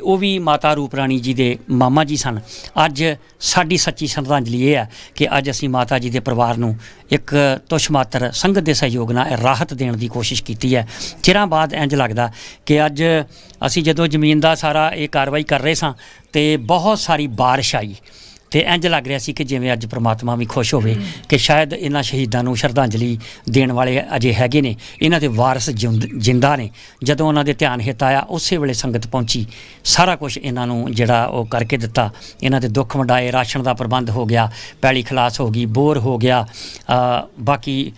ਉਹ ਵੀ ਮਾਤਾ ਰੂਪ ਰਾਣੀ ਜੀ ਦੇ ਮਾਮਾ ਜੀ ਸਨ। ਅੱਜ ਸਾਡੀ ਸੱਚੀ ਸ਼ਰਧਾਂਜਲੀ ਇਹ ਹੈ ਕਿ ਅੱਜ ਅਸੀਂ ਮਾਤਾ ਜੀ ਦੇ ਪਰਿਵਾਰ ਨੂੰ ਇੱਕ ਤੁਛ ਮਾਤਰ ਸੰਗਤ ਦੇ ਸਹਿਯੋਗ ਨਾਲ ਰਾਹਤ ਦੇਣ ਦੀ ਕੋਸ਼ਿਸ਼ ਕੀਤੀ ਹੈ। ਚਿਰਾਂ ਬਾਅਦ ਇੰਝ ਲੱਗਦਾ ਕਿ ਅੱਜ ਅਸੀਂ ਜਦੋਂ ਜ਼ਮੀਨ ਦਾ ਸਾਰਾ ਇਹ ਕਾਰਵਾਈ ਕਰ ਰਹੇ ਸਾਂ ਤੇ ਬਹੁਤ ਸਾਰੀ ਬਾਰਿਸ਼ ਆਈ ਤੇ ਇੰਝ ਲੱਗ ਰਿਹਾ ਸੀ ਕਿ ਜਿਵੇਂ ਅੱਜ ਪ੍ਰਮਾਤਮਾ ਵੀ ਖੁਸ਼ ਹੋਵੇ ਕਿ ਸ਼ਾਇਦ ਇਹਨਾਂ ਸ਼ਹੀਦਾਂ ਨੂੰ ਸ਼ਰਧਾਂਜਲੀ ਦੇਣ ਵਾਲੇ ਅਜੇ ਹੈਗੇ ਨੇ, ਇਹਨਾਂ ਦੇ ਵਾਰਸ ਜਿੰਦਾ ਨੇ। ਜਦੋਂ ਉਹਨਾਂ ਦੇ ਧਿਆਨ ਹਿੱਤ ਆਇਆ ਉਸੇ ਵੇਲੇ ਸੰਗਤ ਪਹੁੰਚੀ, ਸਾਰਾ ਕੁਝ ਇਹਨਾਂ ਨੂੰ ਜਿਹੜਾ ਉਹ ਕਰਕੇ ਦਿੱਤਾ। ਇਹਨਾਂ ਦੇ ਦੁੱਖ ਵੰਡਾਏ, ਰਾਸ਼ਨ ਦਾ ਪ੍ਰਬੰਧ ਹੋ ਗਿਆ, ਪੈਲੀ ਖਲਾਸ ਹੋ ਗਈ, ਬੋਰ ਹੋ ਗਿਆ, ਬਾਕੀ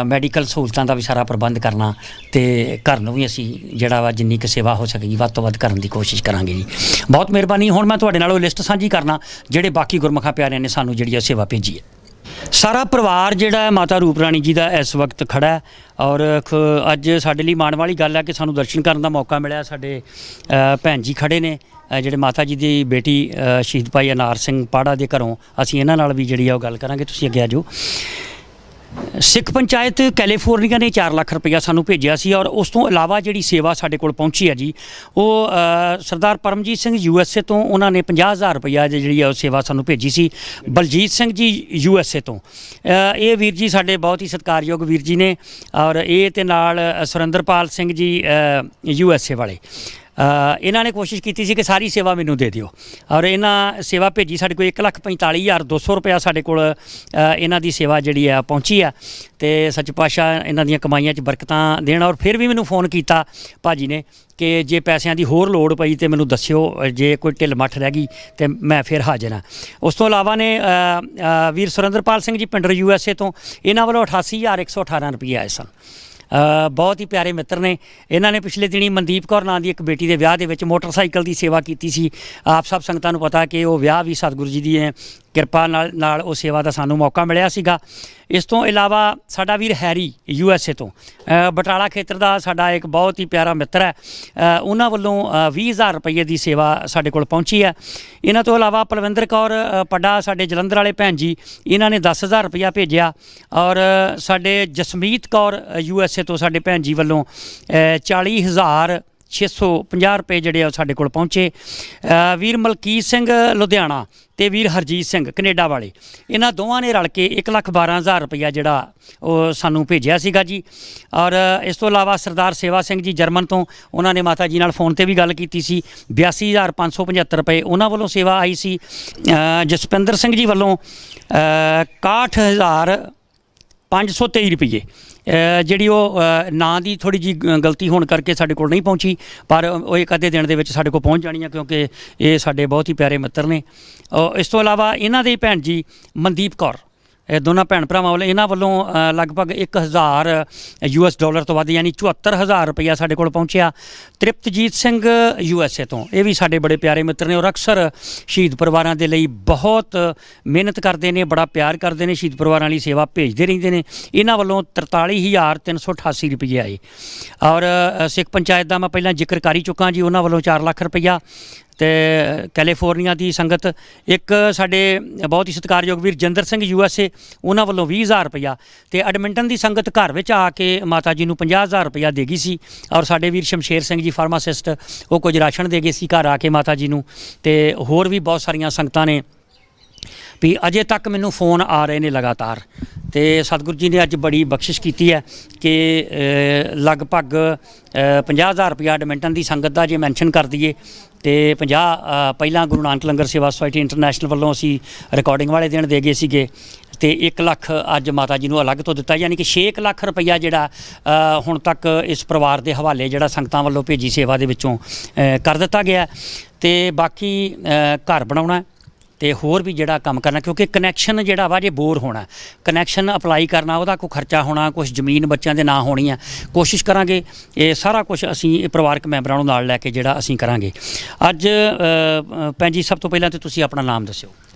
ਮੈਡੀਕਲ ਸਹੂਲਤਾਂ ਦਾ ਵੀ ਸਾਰਾ ਪ੍ਰਬੰਧ ਕਰਨਾ, ਤੇ ਘਰ ਨੂੰ ਵੀ ਅਸੀਂ ਜਿਹੜਾ ਵਾ ਜਿੰਨੀ ਕੁ ਸੇਵਾ ਹੋ ਸਕੇਗੀ ਵੱਧ ਤੋਂ ਵੱਧ ਕਰਨ ਦੀ ਕੋਸ਼ਿਸ਼ ਕਰਾਂਗੇ ਜੀ। ਬਹੁਤ ਮਿਹਰਬਾਨੀ। ਹੁਣ ਮੈਂ ਤੁਹਾਡੇ ਨਾਲ ਉਹ ਲਿਸਟ ਸਾਂਝੀ ਕਰਨਾ ਜਿਹੜੇ ਬਾਕੀ ਗੁਰਮੁਖਾਂ ਪਿਆਰਿਆਂ ਨੇ ਸਾਨੂੰ ਜਿਹੜੀ ਉਹ ਸੇਵਾ ਭੇਜੀ ਹੈ। ਸਾਰਾ ਪਰਿਵਾਰ ਜਿਹੜਾ ਹੈ ਮਾਤਾ ਰੂਪ ਰਾਣੀ ਜੀ ਦਾ ਇਸ ਵਕਤ ਖੜਾ ਹੈ ਔਰ ਅੱਜ ਸਾਡੇ ਲਈ ਮਾਣ ਵਾਲੀ ਗੱਲ ਹੈ ਕਿ ਸਾਨੂੰ ਦਰਸ਼ਨ ਕਰਨ ਦਾ ਮੌਕਾ ਮਿਲਿਆ। ਸਾਡੇ ਭੈਣ ਜੀ ਖੜੇ ਨੇ ਜਿਹੜੇ ਮਾਤਾ ਜੀ ਦੀ ਬੇਟੀ ਸ਼ਹੀਦ ਭਾਈ ਅਨਾਰ ਸਿੰਘ ਪਾੜਾ ਦੇ ਘਰੋਂ। ਅਸੀਂ ਇਹਨਾਂ ਨਾਲ ਵੀ ਜਿਹੜੀ ਆ ਉਹ ਗੱਲ ਕਰਾਂਗੇ। ਤੁਸੀਂ ਅੱਗੇ ਆ ਜਾਓ। ਸਿੱਖ ਪੰਚਾਇਤ ਕੈਲੀਫੋਰਨੀਆ ਨੇ 4 ਲੱਖ ਰੁਪਈਆ ਸਾਨੂੰ ਭੇਜਿਆ ਸੀ ਔਰ ਉਸ ਤੋਂ ਇਲਾਵਾ ਜਿਹੜੀ ਸੇਵਾ ਸਾਡੇ ਕੋਲ ਪਹੁੰਚੀ ਹੈ ਜੀ ਉਹ ਸਰਦਾਰ ਪਰਮਜੀਤ ਸਿੰਘ USA ਤੋਂ, ਉਹਨਾਂ ਨੇ 50,000 ਰੁਪਈਆ ਜਿਹੜੀ ਆ ਉਹ ਸੇਵਾ ਸਾਨੂੰ ਭੇਜੀ ਸੀ। ਬਲਜੀਤ ਸਿੰਘ ਜੀ USA ਤੋਂ, ਇਹ ਵੀਰ ਜੀ ਸਾਡੇ ਬਹੁਤ ਹੀ ਸਤਿਕਾਰਯੋਗ ਵੀਰ ਜੀ ਨੇ ਔਰ ਇਹ ਤੇ ਨਾਲ ਸੁਰਿੰਦਰਪਾਲ ਸਿੰਘ ਜੀ USA ਵਾਲੇ। ਇਹਨਾਂ ਨੇ ਕੋਸ਼ਿਸ਼ ਕੀਤੀ ਸੀ ਕਿ ਸਾਰੀ ਸੇਵਾ ਮੈਨੂੰ ਦੇ ਦਿਓ ਔਰ ਇਹਨਾਂ ਸੇਵਾ ਭੇਜੀ। ਸਾਡੇ ਕੋਲ 1,45,200 ਰੁਪਇਆ ਸਾਡੇ ਕੋਲ ਇਹਨਾਂ ਦੀ ਸੇਵਾ ਜਿਹੜੀ ਆ ਪਹੁੰਚੀ ਆ ਤੇ ਸੱਚ ਪਾਤਸ਼ਾਹ ਇਹਨਾਂ ਦੀਆਂ ਕਮਾਈਆਂ 'ਚ ਬਰਕਤਾਂ ਦੇਣ। ਔਰ ਫਿਰ ਵੀ ਮੈਨੂੰ ਫੋਨ ਕੀਤਾ ਭਾਜੀ ਨੇ ਕਿ ਜੇ ਪੈਸਿਆਂ ਦੀ ਹੋਰ ਲੋੜ ਪਈ ਤੇ ਮੈਨੂੰ ਦੱਸਿਓ, ਜੇ ਕੋਈ ਢਿੱਲ ਮੱਠ ਰਹਿ ਗਈ ਤੇ ਮੈਂ ਫਿਰ ਹਾਜ਼ਰ ਹਾਂ। ਉਸ ਤੋਂ ਇਲਾਵਾ ਨੇ ਵੀਰ ਸੁਰਿੰਦਰਪਾਲ ਸਿੰਘ ਜੀ ਪਿੰਡਰ USA ਤੋਂ, ਇਹਨਾਂ ਵੱਲੋਂ 88,118 ਰੁਪਏ ਆਏ ਸਨ। ਬਹੁਤ ਹੀ ਪਿਆਰੇ ਮਿੱਤਰ ਨੇ। ਇਹਨਾਂ ਨੇ ਪਿਛਲੇ ਦਿਨੀ ਮਨਦੀਪ ਕੌਰ ਨਾਂ ਦੀ ਇੱਕ ਬੇਟੀ ਦੇ ਵਿਆਹ ਦੇ ਵਿੱਚ ਮੋਟਰਸਾਈਕਲ ਦੀ ਸੇਵਾ ਕੀਤੀ ਸੀ। ਆਪ ਸਭ ਸੰਗਤਾਂ ਨੂੰ ਪਤਾ ਕਿ ਉਹ ਵਿਆਹ ਵੀ ਸਤਿਗੁਰੂ ਜੀ ਦੀ ਕਿਰਪਾ ਨਾਲ ਉਹ ਸੇਵਾ ਦਾ ਸਾਨੂੰ ਮੌਕਾ ਮਿਲਿਆ ਸੀਗਾ। ਇਸ ਤੋਂ ਇਲਾਵਾ ਸਾਡਾ ਵੀਰ ਹੈਰੀ USA ਤੋਂ, ਬਟਾਲਾ ਖੇਤਰ ਦਾ ਸਾਡਾ ਇੱਕ ਬਹੁਤ ਹੀ ਪਿਆਰਾ ਮਿੱਤਰ ਹੈ, ਉਹਨਾਂ ਵੱਲੋਂ 20,000 ਰੁਪਏ ਦੀ ਸੇਵਾ ਸਾਡੇ ਕੋਲ ਪਹੁੰਚੀ ਹੈ। ਇਹਨਾਂ ਤੋਂ ਇਲਾਵਾ ਪਲਵਿੰਦਰ ਕੌਰ ਪੱਡਾ ਸਾਡੇ ਜਲੰਧਰ ਵਾਲੇ ਭੈਣ ਜੀ, ਇਹਨਾਂ ਨੇ 10,000 ਰੁਪਇਆ ਭੇਜਿਆ ਔਰ ਸਾਡੇ ਜਸਮੀਤ ਕੌਰ USA ਤੋਂ ਸਾਡੇ ਭੈਣ ਜੀ ਵੱਲੋਂ 40,650 ਰੁਪਏ ਜਿਹੜੇ ਆ ਸਾਡੇ ਕੋਲ ਪਹੁੰਚੇ। ਵੀਰ ਮਲਕੀਤ ਸਿੰਘ ਲੁਧਿਆਣਾ ਤੇ ਵੀਰ ਹਰਜੀਤ ਸਿੰਘ ਕੈਨੇਡਾ ਵਾਲੇ, ਇਹਨਾਂ ਦੋਵਾਂ ਨੇ ਰਲ ਕੇ 1,12,000 ਰੁਪਇਆ ਜਿਹੜਾ ਉਹ ਸਾਨੂੰ ਭੇਜਿਆ ਸੀਗਾ ਜੀ। ਔਰ ਇਸ ਤੋਂ ਇਲਾਵਾ ਸਰਦਾਰ ਸੇਵਾ ਸਿੰਘ ਜੀ ਜਰਮਨ ਤੋਂ, ਉਹਨਾਂ ਨੇ ਮਾਤਾ ਜੀ ਨਾਲ ਫੋਨ ਤੇ ਵੀ ਗੱਲ ਕੀਤੀ ਸੀ। 82,575 ਰੁਪਏ ਉਹਨਾਂ ਵੱਲੋਂ ਸੇਵਾ ਆਈ ਸੀ। ਜਸਪਿੰਦਰ ਸਿੰਘ ਜੀ ਵੱਲੋਂ 61,523 ਰੁਪਏ ਜਿਹੜੀ ਉਹ ਨਾਂ ਦੀ ਥੋੜ੍ਹੀ ਜਿਹੀ ਗਲਤੀ ਹੋਣ ਕਰਕੇ ਸਾਡੇ ਕੋਲ ਨਹੀਂ ਪਹੁੰਚੀ, ਪਰ ਉਹ ਇੱਕ ਅੱਧੇ ਦਿਨ ਦੇ ਵਿੱਚ ਸਾਡੇ ਕੋਲ ਪਹੁੰਚ ਜਾਣੀ ਆ ਕਿਉਂਕਿ ਇਹ ਸਾਡੇ ਬਹੁਤ ਹੀ ਪਿਆਰੇ ਮਿੱਤਰ ਨੇ। ਇਸ ਤੋਂ ਇਲਾਵਾ ਇਹਨਾਂ ਦੇ ਭੈਣ ਜੀ ਮਨਦੀਪ ਕੌਰ, ਇਹ ਦੋਨਾਂ ਭੈਣ ਭਰਾਵਾਂ ਵੱਲੋਂ ਇਹਨਾਂ ਵੱਲੋਂ ਲਗਭਗ 1,000 US ਤੋਂ ਵੱਧ ਯਾਨੀ 74,000 ਰੁਪਈਆ ਸਾਡੇ ਕੋਲ ਪਹੁੰਚਿਆ। ਤ੍ਰਿਪਤਜੀਤ ਸਿੰਘ USA ਤੋਂ, ਇਹ ਵੀ ਸਾਡੇ ਬੜੇ ਪਿਆਰੇ ਮਿੱਤਰ ਨੇ ਔਰ ਅਕਸਰ ਸ਼ਹੀਦ ਪਰਿਵਾਰਾਂ ਦੇ ਲਈ ਬਹੁਤ ਮਿਹਨਤ ਕਰਦੇ ਨੇ, ਬੜਾ ਪਿਆਰ ਕਰਦੇ ਨੇ, ਸ਼ਹੀਦ ਪਰਿਵਾਰਾਂ ਲਈ ਸੇਵਾ ਭੇਜਦੇ ਰਹਿੰਦੇ ਨੇ। ਇਹਨਾਂ ਵੱਲੋਂ 43,388 ਰੁਪਏ ਆਏ। ਔਰ ਸਿੱਖ ਪੰਚਾਇਤ ਦਾ ਮੈਂ ਪਹਿਲਾਂ ਜ਼ਿਕਰ ਕਰ ਹੀ ਚੁੱਕਾ ਜੀ, ਉਹਨਾਂ ਵੱਲੋਂ 4 ਲੱਖ ਰੁਪਈਆ ਤੇ ਕੈਲੀਫੋਰਨੀਆ ਦੀ ਸੰਗਤ। ਇੱਕ ਸਾਡੇ ਬਹੁਤ ਹੀ ਸਤਿਕਾਰਯੋਗ ਵੀਰ ਜਿੰਦਰ ਸਿੰਘ USA, ਉਹਨਾਂ ਵੱਲੋਂ 20,000 ਰੁਪਇਆ ਤੇ ਐਡਮਿੰਟਨ ਦੀ ਸੰਗਤ ਘਰ ਵਿੱਚ ਆ ਕੇ ਮਾਤਾ ਜੀ ਨੂੰ 50,000 ਰੁਪਇਆ ਦੇ ਗਈ ਸੀ। ਔਰ ਸਾਡੇ ਵੀਰ ਸ਼ਮਸ਼ੇਰ ਸਿੰਘ ਜੀ ਫਾਰਮਾਸਿਸਟ, ਉਹ ਕੁਝ ਰਾਸ਼ਨ ਦੇ ਗਏ ਸੀ ਘਰ ਆ ਕੇ ਮਾਤਾ ਜੀ ਨੂੰ। ਤੇ ਹੋਰ ਵੀ ਬਹੁਤ ਸਾਰੀਆਂ ਸੰਗਤਾਂ ਨੇ ਵੀ ਅਜੇ ਤੱਕ ਮੈਨੂੰ ਫੋਨ ਆ ਰਹੇ ਨੇ ਲਗਾਤਾਰ। ਤੇ ਸਤਿਗੁਰੂ ਜੀ ਨੇ ਅੱਜ ਬੜੀ ਬਖਸ਼ਿਸ਼ ਕੀਤੀ ਹੈ ਕਿ ਲਗਭਗ 50,000 ਰੁਪਇਆ ਐਡਮਿੰਟਨ ਦੀ ਸੰਗਤ ਦਾ ਜੇ ਮੈਂਸ਼ਨ ਕਰ ਦਈਏ ਤੇ 50 ਪਹਿਲਾਂ ਗੁਰੂ ਨਾਨਕ ਲੰਗਰ ਸੇਵਾ ਸੁਸਾਇਟੀ ਇੰਟਰਨੈਸ਼ਨਲ ਵੱਲੋਂ ਅਸੀਂ ਰਿਕਾਰਡਿੰਗ ਵਾਲੇ ਦਿਨ ਦੇ ਗਏ ਸੀਗੇ ਤੇ 1 ਲੱਖ ਅੱਜ ਮਾਤਾ ਜੀ ਨੂੰ ਅਲੱਗ ਤੋਂ ਦਿੱਤਾ, ਯਾਨੀ ਕਿ 6 ਲੱਖ ਰੁਪਈਆ ਜਿਹੜਾ ਹੁਣ ਤੱਕ ਇਸ ਪਰਿਵਾਰ ਦੇ ਹਵਾਲੇ ਜਿਹੜਾ ਸੰਗਤਾਂ ਵੱਲੋਂ ਭੇਜੀ ਸੇਵਾ ਦੇ ਵਿੱਚੋਂ ਕਰ ਦਿੱਤਾ ਗਿਆ। ਤੇ ਬਾਕੀ ਘਰ ਬਣਾਉਣਾ ਤੇ ਹੋਰ ਵੀ ਜਿਹੜਾ ਕੰਮ ਕਰਨਾ, ਕਿਉਂਕਿ ਕਨੈਕਸ਼ਨ ਜਿਹੜਾ ਵਾ ਜੇ ਬੋਰ ਹੋਣਾ, ਕਨੈਕਸ਼ਨ ਅਪਲਾਈ ਕਰਨਾ, ਉਹਦਾ ਕੋਈ ਖਰਚਾ ਹੋਣਾ, ਕੁਝ ਜ਼ਮੀਨ ਬੱਚਿਆਂ ਦੇ ਨਾਂ ਹੋਣੀ ਆ, ਕੋਸ਼ਿਸ਼ ਕਰਾਂਗੇ ਇਹ ਸਾਰਾ ਕੁਝ ਅਸੀਂ ਪਰਿਵਾਰਕ ਮੈਂਬਰਾਂ ਨੂੰ ਨਾਲ ਲੈ ਕੇ ਜਿਹੜਾ ਅਸੀਂ ਕਰਾਂਗੇ। ਅੱਜ ਭੈਣ ਜੀ ਸਭ ਤੋਂ ਪਹਿਲਾਂ ਤੇ ਤੁਸੀਂ ਆਪਣਾ ਨਾਮ ਦੱਸਿਓ।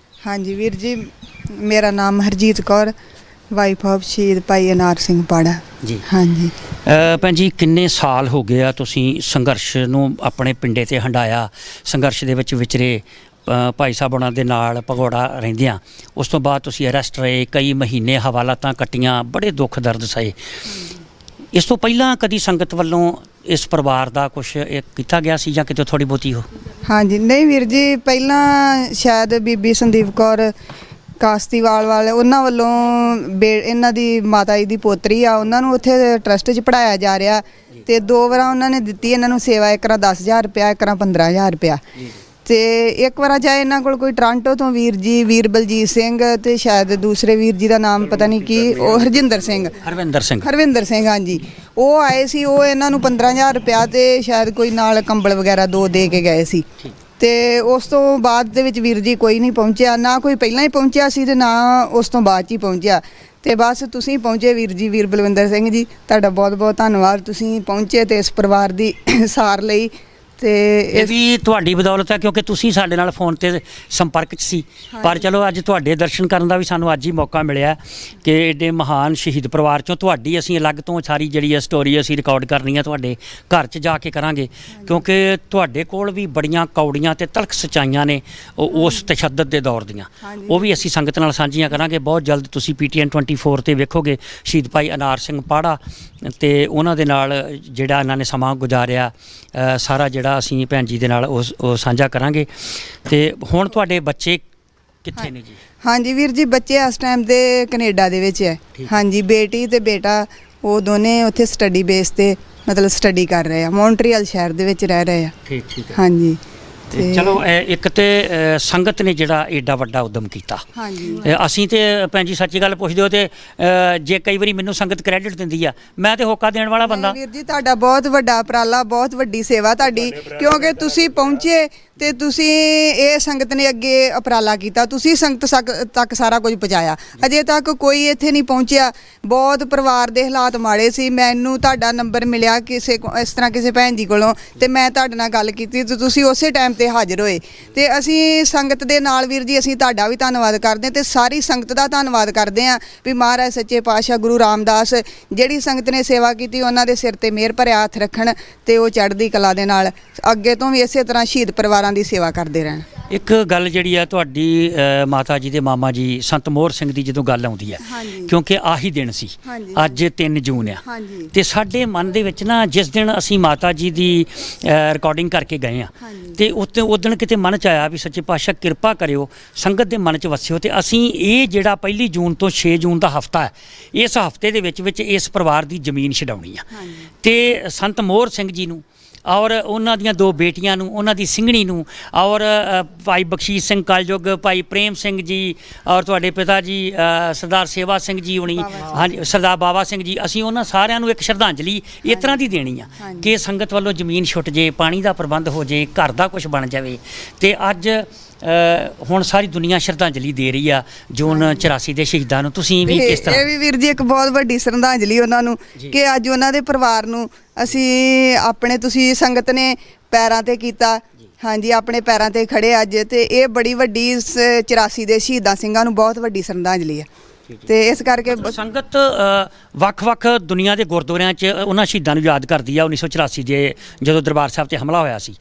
ਹਾਂਜੀ ਵੀਰ ਜੀ, ਮੇਰਾ ਨਾਮ ਹਰਜੀਤ ਕੌਰ, ਵਾਈਫ ਆਫ ਸ਼ਹੀਦ ਭਾਈ ਅਨਾਰ ਸਿੰਘ ਪਾੜਾ ਜੀ। ਹਾਂਜੀ ਭੈਣ ਜੀ ਕਿੰਨੇ ਸਾਲ ਹੋ ਗਏ ਆ ਤੁਸੀਂ ਸੰਘਰਸ਼ ਨੂੰ ਆਪਣੇ ਪਿੰਡੇ ਤੇ ਹੰਡਾਇਆ, ਸੰਘਰਸ਼ ਦੇ ਵਿੱਚ ਵਿਚਰੇ, ਭਾਈ ਸਾਹਿਬ ਉਹਨਾਂ ਦੇ ਨਾਲ ਭਗੌੜਾ ਰਹਿੰਦਿਆਂ, ਉਸ ਤੋਂ ਬਾਅਦ ਤੁਸੀਂ ਅਰੈਸਟ ਰਹੇ, ਕਈ ਮਹੀਨੇ ਹਵਾਲਾਤਾਂ ਕੱਟੀਆਂ, ਬੜੇ ਦੁੱਖ ਦਰਦ ਸਹੇ। ਇਸ ਤੋਂ ਪਹਿਲਾਂ ਕਦੀ ਸੰਗਤ ਵੱਲੋਂ ਇਸ ਪਰਿਵਾਰ ਦਾ ਕੁਝ ਕੀਤਾ ਗਿਆ ਸੀ ਜਾਂ ਕਿਤੇ ਥੋੜੀ ਬਹੁਤੀ ਹੋ? ਹਾਂਜੀ ਨਹੀਂ ਵੀਰ ਜੀ, ਪਹਿਲਾਂ ਸ਼ਾਇਦ ਬੀਬੀ ਸੰਦੀਪ ਕੌਰ ਕਾਸਤੀਵਾਲ ਵਾਲੇ ਉਹਨਾਂ ਵੱਲੋਂ ਇਹਨਾਂ ਦੀ ਮਾਤਾ ਜੀ ਦੀ ਪੋਤਰੀ ਆ, ਉਹਨਾਂ ਨੂੰ ਉੱਥੇ ਟਰਸਟ 'ਚ ਪੜਾਇਆ ਜਾ ਰਿਹਾ ਤੇ 2 ਵਾਰਾਂ ਉਹਨਾਂ ਨੇ ਦਿੱਤੀ ਇਹਨਾਂ ਨੂੰ ਸੇਵਾ, ਇੱਕ ਵਾਰ 10,000 ਰੁਪਇਆ, ਇੱਕ ਵਾਰ 15,000 ਰੁਪਇਆ। ਤੇ ਇੱਕ ਵਾਰ ਜਾਏ ਇਹਨਾਂ ਕੋਲ ਕੋਈ ਟਰਾਂਟੋ ਤੋਂ ਵੀਰ ਜੀ, ਵੀਰ ਬਲਜੀਤ ਸਿੰਘ ਤੇ ਸ਼ਾਇਦ ਦੂਸਰੇ ਵੀਰ ਜੀ ਦਾ ਨਾਮ ਪਤਾ ਨਹੀਂ ਕੀ, ਉਹ ਹਰਵਿੰਦਰ ਸਿੰਘ ਹਾਂਜੀ, ਉਹ ਆਏ ਸੀ। ਉਹ ਇਹਨਾਂ ਨੂੰ 15,000 ਰੁਪਇਆ ਤੇ ਸ਼ਾਇਦ ਕੋਈ ਨਾਲ ਕੰਬਲ ਵਗੈਰਾ 2 ਦੇ ਕੇ ਗਏ ਸੀ। ਤੇ ਉਸ ਤੋਂ ਬਾਅਦ ਦੇ ਵਿੱਚ ਵੀਰ ਜੀ ਕੋਈ ਨਹੀਂ ਪਹੁੰਚਿਆ, ਨਾ ਕੋਈ ਪਹਿਲਾਂ ਹੀ ਪਹੁੰਚਿਆ ਸੀ ਤੇ ਨਾ ਉਸ ਤੋਂ ਬਾਅਦ 'ਚ ਹੀ ਪਹੁੰਚਿਆ। ਤੇ ਬਸ ਤੁਸੀਂ ਪਹੁੰਚੇ ਵੀਰ ਜੀ, ਵੀਰ ਬਲਵਿੰਦਰ ਸਿੰਘ ਜੀ, ਤੁਹਾਡਾ ਬਹੁਤ ਬਹੁਤ ਧੰਨਵਾਦ, ਤੁਸੀਂ ਪਹੁੰਚੇ ਤੇ ਇਸ ਪਰਿਵਾਰ ਦੀ ਸਾਰ ਲਈ। ਤੇ ਇਹ ਵੀ ਤੁਹਾਡੀ ਬਦੌਲਤ ਹੈ, ਕਿਉਂਕਿ ਤੁਸੀਂ ਸਾਡੇ ਨਾਲ ਫੋਨ ਤੇ ਸੰਪਰਕ 'ਚ ਸੀ। ਪਰ ਚਲੋ ਅੱਜ ਤੁਹਾਡੇ ਦਰਸ਼ਨ ਕਰਨ ਦਾ ਵੀ ਸਾਨੂੰ ਅੱਜ ਹੀ ਮੌਕਾ ਮਿਲਿਆ ਕਿ ਏਡੇ ਮਹਾਨ ਸ਼ਹੀਦ ਪਰਿਵਾਰ 'ਚੋਂ ਤੁਹਾਡੀ ਅਸੀਂ ਅਲੱਗ ਤੋਂ ਸਾਰੀ ਜਿਹੜੀ ਹੈ ਸਟੋਰੀ ਅਸੀਂ ਰਿਕਾਰਡ ਕਰਨੀ ਹੈ, ਤੁਹਾਡੇ ਘਰ 'ਚ ਜਾ ਕੇ ਕਰਾਂਗੇ, ਕਿਉਂਕਿ ਤੁਹਾਡੇ ਕੋਲ ਵੀ ਬੜੀਆਂ ਕੌੜੀਆਂ ਤੇ ਤਲਖ ਸੱਚਾਈਆਂ ਨੇ ਉਸ ਤਸ਼ੱਦਦ ਦੇ ਦੌਰ ਦੀਆਂ, ਉਹ ਵੀ ਅਸੀਂ ਸੰਗਤ ਨਾਲ ਸਾਂਝੀਆਂ ਕਰਾਂਗੇ। ਬਹੁਤ ਜਲਦ ਤੁਸੀਂ PTN 24 ਤੇ ਵੇਖੋਗੇ ਸ਼ਹੀਦ ਭਾਈ ਅਨਾਰ ਸਿੰਘ ਪਾੜਾ ਤੇ ਉਹਨਾਂ ਦੇ ਨਾਲ ਜਿਹੜਾ ਇਹਨਾਂ ਨੇ ਸਮਾਂ ਗੁਜ਼ਾਰਿਆ, ਸਾਰਾ ਜਿਹੜਾ ਅਸੀਂ ਭੈਣ ਜੀ ਦੇ ਨਾਲ ਉਹ ਸਾਂਝਾ ਕਰਾਂਗੇ। ਤੇ ਹੁਣ ਤੁਹਾਡੇ ਬੱਚੇ ਕਿੱਥੇ ਨੇ ਜੀ? ਹਾਂਜੀ ਵੀਰ ਜੀ, ਬੱਚੇ ਇਸ ਟਾਈਮ ਤੇ ਕੈਨੇਡਾ ਦੇ ਵਿੱਚ ਹੈ। ਹਾਂਜੀ, ਬੇਟੀ ਤੇ ਬੇਟਾ ਉਹ ਦੋਨੇ ਉੱਥੇ ਸਟੱਡੀ ਬੇਸ ਤੇ ਮਤਲਬ ਸਟੱਡੀ ਕਰ ਰਹੇ ਆ, ਮੌਂਟਰੀਅਲ ਸ਼ਹਿਰ ਦੇ ਵਿੱਚ ਰਹਿ ਰਹੇ ਆ। ਠੀਕ ਹੈ। ਹਾਂਜੀ ਤੇ ਚਲੋ ਇੱਕ ਤੇ ਸੰਗਤ ਨੇ ਜਿਹੜਾ ਏਡਾ ਵੱਡਾ ਉਦਮ ਕੀਤਾ। ਹਾਂਜੀ ਅਸੀਂ ਤੇ ਭੈਣ ਜੀ ਸੱਚੀ ਗੱਲ ਪੁੱਛਦੇ ਹੋ ਤੇ ਜੇ ਕਈ ਵਾਰੀ ਮੈਨੂੰ ਸੰਗਤ ਕ੍ਰੈਡਿਟ ਦਿੰਦੀ ਆ, ਮੈਂ ਤੇ ਹੋਕਾ ਦੇਣ ਵਾਲਾ ਬੰਦਾ। ਵੀਰ ਜੀ ਤੁਹਾਡਾ ਬਹੁਤ ਵੱਡਾ ਉਪਰਾਲਾ, ਬਹੁਤ ਵੱਡੀ ਸੇਵਾ ਤੁਹਾਡੀ, ਕਿਉਂਕਿ ਤੁਸੀਂ ਪਹੁੰਚੇ ਤੇ ਤੁਸੀਂ ਇਹ ਸੰਗਤ ਨੇ ਅੱਗੇ ਉਪਰਾਲਾ ਕੀਤਾ, ਤੁਸੀਂ ਸੰਗਤ ਤੱਕ ਸਾਰਾ ਕੁਝ ਪਹੁੰਚਾਇਆ। ਅਜੇ ਤੱਕ ਕੋਈ ਇੱਥੇ ਨਹੀਂ ਪਹੁੰਚਿਆ, ਬਹੁਤ ਪਰਿਵਾਰ ਦੇ ਹਾਲਾਤ ਮਾੜੇ ਸੀ। ਮੈਨੂੰ ਤੁਹਾਡਾ ਨੰਬਰ ਮਿਲਿਆ ਕਿਸੇ ਇਸ ਤਰ੍ਹਾਂ ਕਿਸੇ ਭੈਣ ਜੀ ਕੋਲੋਂ ਤੇ ਮੈਂ ਤੁਹਾਡੇ ਨਾਲ ਗੱਲ ਕੀਤੀ ਤੇ ਤੁਸੀਂ ਉਸੇ ਟਾਈਮ ਤੇ ਹਾਜ਼ਰ ਹੋਏ। ਤੇ ਅਸੀਂ ਸੰਗਤ ਦੇ ਨਾਲ ਵੀਰ ਜੀ ਅਸੀਂ ਤੁਹਾਡਾ ਵੀ ਧੰਨਵਾਦ ਕਰਦੇ ਤੇ ਸਾਰੀ ਸੰਗਤ ਦਾ ਧੰਨਵਾਦ ਕਰਦੇ ਹਾਂ ਵੀ ਮਹਾਰਾਜ ਸੱਚੇ ਪਾਤਸ਼ਾਹ ਗੁਰੂ ਰਾਮਦਾਸ ਜਿਹੜੀ ਸੰਗਤ ਨੇ ਸੇਵਾ ਕੀਤੀ ਉਹਨਾਂ ਦੇ ਸਿਰ ਤੇ ਮਿਹਰ ਭਰਿਆ ਹੱਥ ਰੱਖਣ ਤੇ ਉਹ ਚੜ੍ਹਦੀ ਕਲਾ ਦੇ ਨਾਲ ਅੱਗੇ ਤੋਂ ਵੀ ਇਸੇ ਤਰ੍ਹਾਂ ਸ਼ਹੀਦ ਪਰਿਵਾਰਾਂ ਦੀ ਸੇਵਾ ਕਰਦੇ ਰਹਿਣ। ਇੱਕ ਗੱਲ ਜਿਹੜੀ ਆ ਤੁਹਾਡੀ ਮਾਤਾ ਜੀ ਦੇ ਮਾਮਾ ਜੀ ਸੰਤ ਮੋਹਰ ਸਿੰਘ ਦੀ ਜਦੋਂ ਗੱਲ ਆਉਂਦੀ ਹੈ, ਕਿਉਂਕਿ ਆਹੀ ਦਿਨ ਸੀ, ਅੱਜ 3 ਜੂਨ ਆ, ਤੇ ਸਾਡੇ ਮਨ ਦੇ ਵਿੱਚ ਨਾ ਜਿਸ ਦਿਨ ਅਸੀਂ ਮਾਤਾ ਜੀ ਦੀ ਰਿਕਾਰਡਿੰਗ ਕਰਕੇ ਗਏ ਆ ਤੇ ਉਸ ਦਿਨ ਕਿਤੇ ਮਨ 'ਚ ਆਇਆ ਵੀ ਸੱਚੇ ਪਾਤਸ਼ਾਹ ਕਿਰਪਾ ਕਰਿਓ, ਸੰਗਤ ਦੇ ਮਨ 'ਚ ਵਸਿਓ ਤੇ ਅਸੀਂ ਇਹ ਜਿਹੜਾ 1 ਜੂਨ ਤੋਂ 6 ਜੂਨ ਦਾ ਹਫ਼ਤਾ ਹੈ, ਇਸ ਹਫ਼ਤੇ ਦੇ ਵਿੱਚ ਇਸ ਪਰਿਵਾਰ ਦੀ ਜ਼ਮੀਨ ਛਡਾਉਣੀ ਆ। ਤੇ ਸੰਤ ਮੋਹਰ ਸਿੰਘ ਜੀ ਨੂੰ ਔਰ ਉਹਨਾਂ ਦੀਆਂ 2 ਬੇਟੀਆਂ ਨੂੰ, ਉਹਨਾਂ ਦੀ ਸਿੰਘਣੀ ਨੂੰ, ਔਰ ਭਾਈ ਬਖਸ਼ੀਸ਼ ਸਿੰਘ ਕਲਯੁੱਗ, ਭਾਈ ਪ੍ਰੇਮ ਸਿੰਘ ਜੀ ਔਰ ਤੁਹਾਡੇ ਪਿਤਾ ਜੀ ਸਰਦਾਰ ਸੇਵਾ ਸਿੰਘ ਜੀ ਹੁਣੀ, ਹਾਂਜੀ ਸਰਦਾਰ ਬਾਬਾ ਸਿੰਘ ਜੀ, ਅਸੀਂ ਉਹਨਾਂ ਸਾਰਿਆਂ ਨੂੰ ਇੱਕ ਸ਼ਰਧਾਂਜਲੀ ਇਸ ਤਰ੍ਹਾਂ ਦੀ ਦੇਣੀ ਆ ਕਿ ਸੰਗਤ ਵੱਲੋਂ ਜ਼ਮੀਨ ਛੁੱਟ ਜੇ, ਪਾਣੀ ਦਾ ਪ੍ਰਬੰਧ ਹੋ ਜੇ, ਘਰ ਦਾ ਕੁਝ ਬਣ ਜਾਵੇ। ਤੇ ਅੱਜ ਹੁਣ ਸਾਰੀ ਦੁਨੀਆ ਸ਼ਰਧਾਂਜਲੀ ਦੇ ਰਹੀ ਆ ਜੂਨ 84 ਦੇ ਸ਼ਹੀਦਾਂ ਨੂੰ। ਤੁਸੀਂ ਵੀ ਕਿਸ ਤਰ੍ਹਾਂ? ਇਹ ਵੀ ਵੀਰ ਜੀ ਇੱਕ ਬਹੁਤ ਵੱਡੀ ਸ਼ਰਧਾਂਜਲੀ ਉਹਨਾਂ ਨੂੰ ਕਿ ਅੱਜ ਉਹਨਾਂ ਦੇ ਪਰਿਵਾਰ ਨੂੰ ਅਸੀਂ ਆਪਣੇ, ਤੁਸੀਂ ਸੰਗਤ ਨੇ ਪੈਰਾਂ ਤੇ ਕੀਤਾ, ਹਾਂਜੀ ਆਪਣੇ ਪੈਰਾਂ ਤੇ ਖੜੇ ਅੱਜ, ਤੇ ਇਹ ਬੜੀ ਵੱਡੀ 84 ਦੇ ਸ਼ਹੀਦਾਂ ਸਿੰਘਾਂ ਨੂੰ ਬਹੁਤ ਵੱਡੀ ਸ਼ਰਧਾਂਜਲੀ ਹੈ। ਤੇ ਇਸ ਕਰਕੇ ਸੰਗਤ ਵੱਖ-ਵੱਖ ਦੁਨੀਆ ਦੇ ਗੁਰਦੁਆਰਿਆਂ 'ਚ ਉਹਨਾਂ ਸ਼ਹੀਦਾਂ ਨੂੰ ਯਾਦ ਕਰਦੀ ਆ 1984 ਦੇ ਜਦੋਂ ਦਰਬਾਰ ਸਾਹਿਬ ਤੇ ਹਮਲਾ ਹੋਇਆ ਸੀ।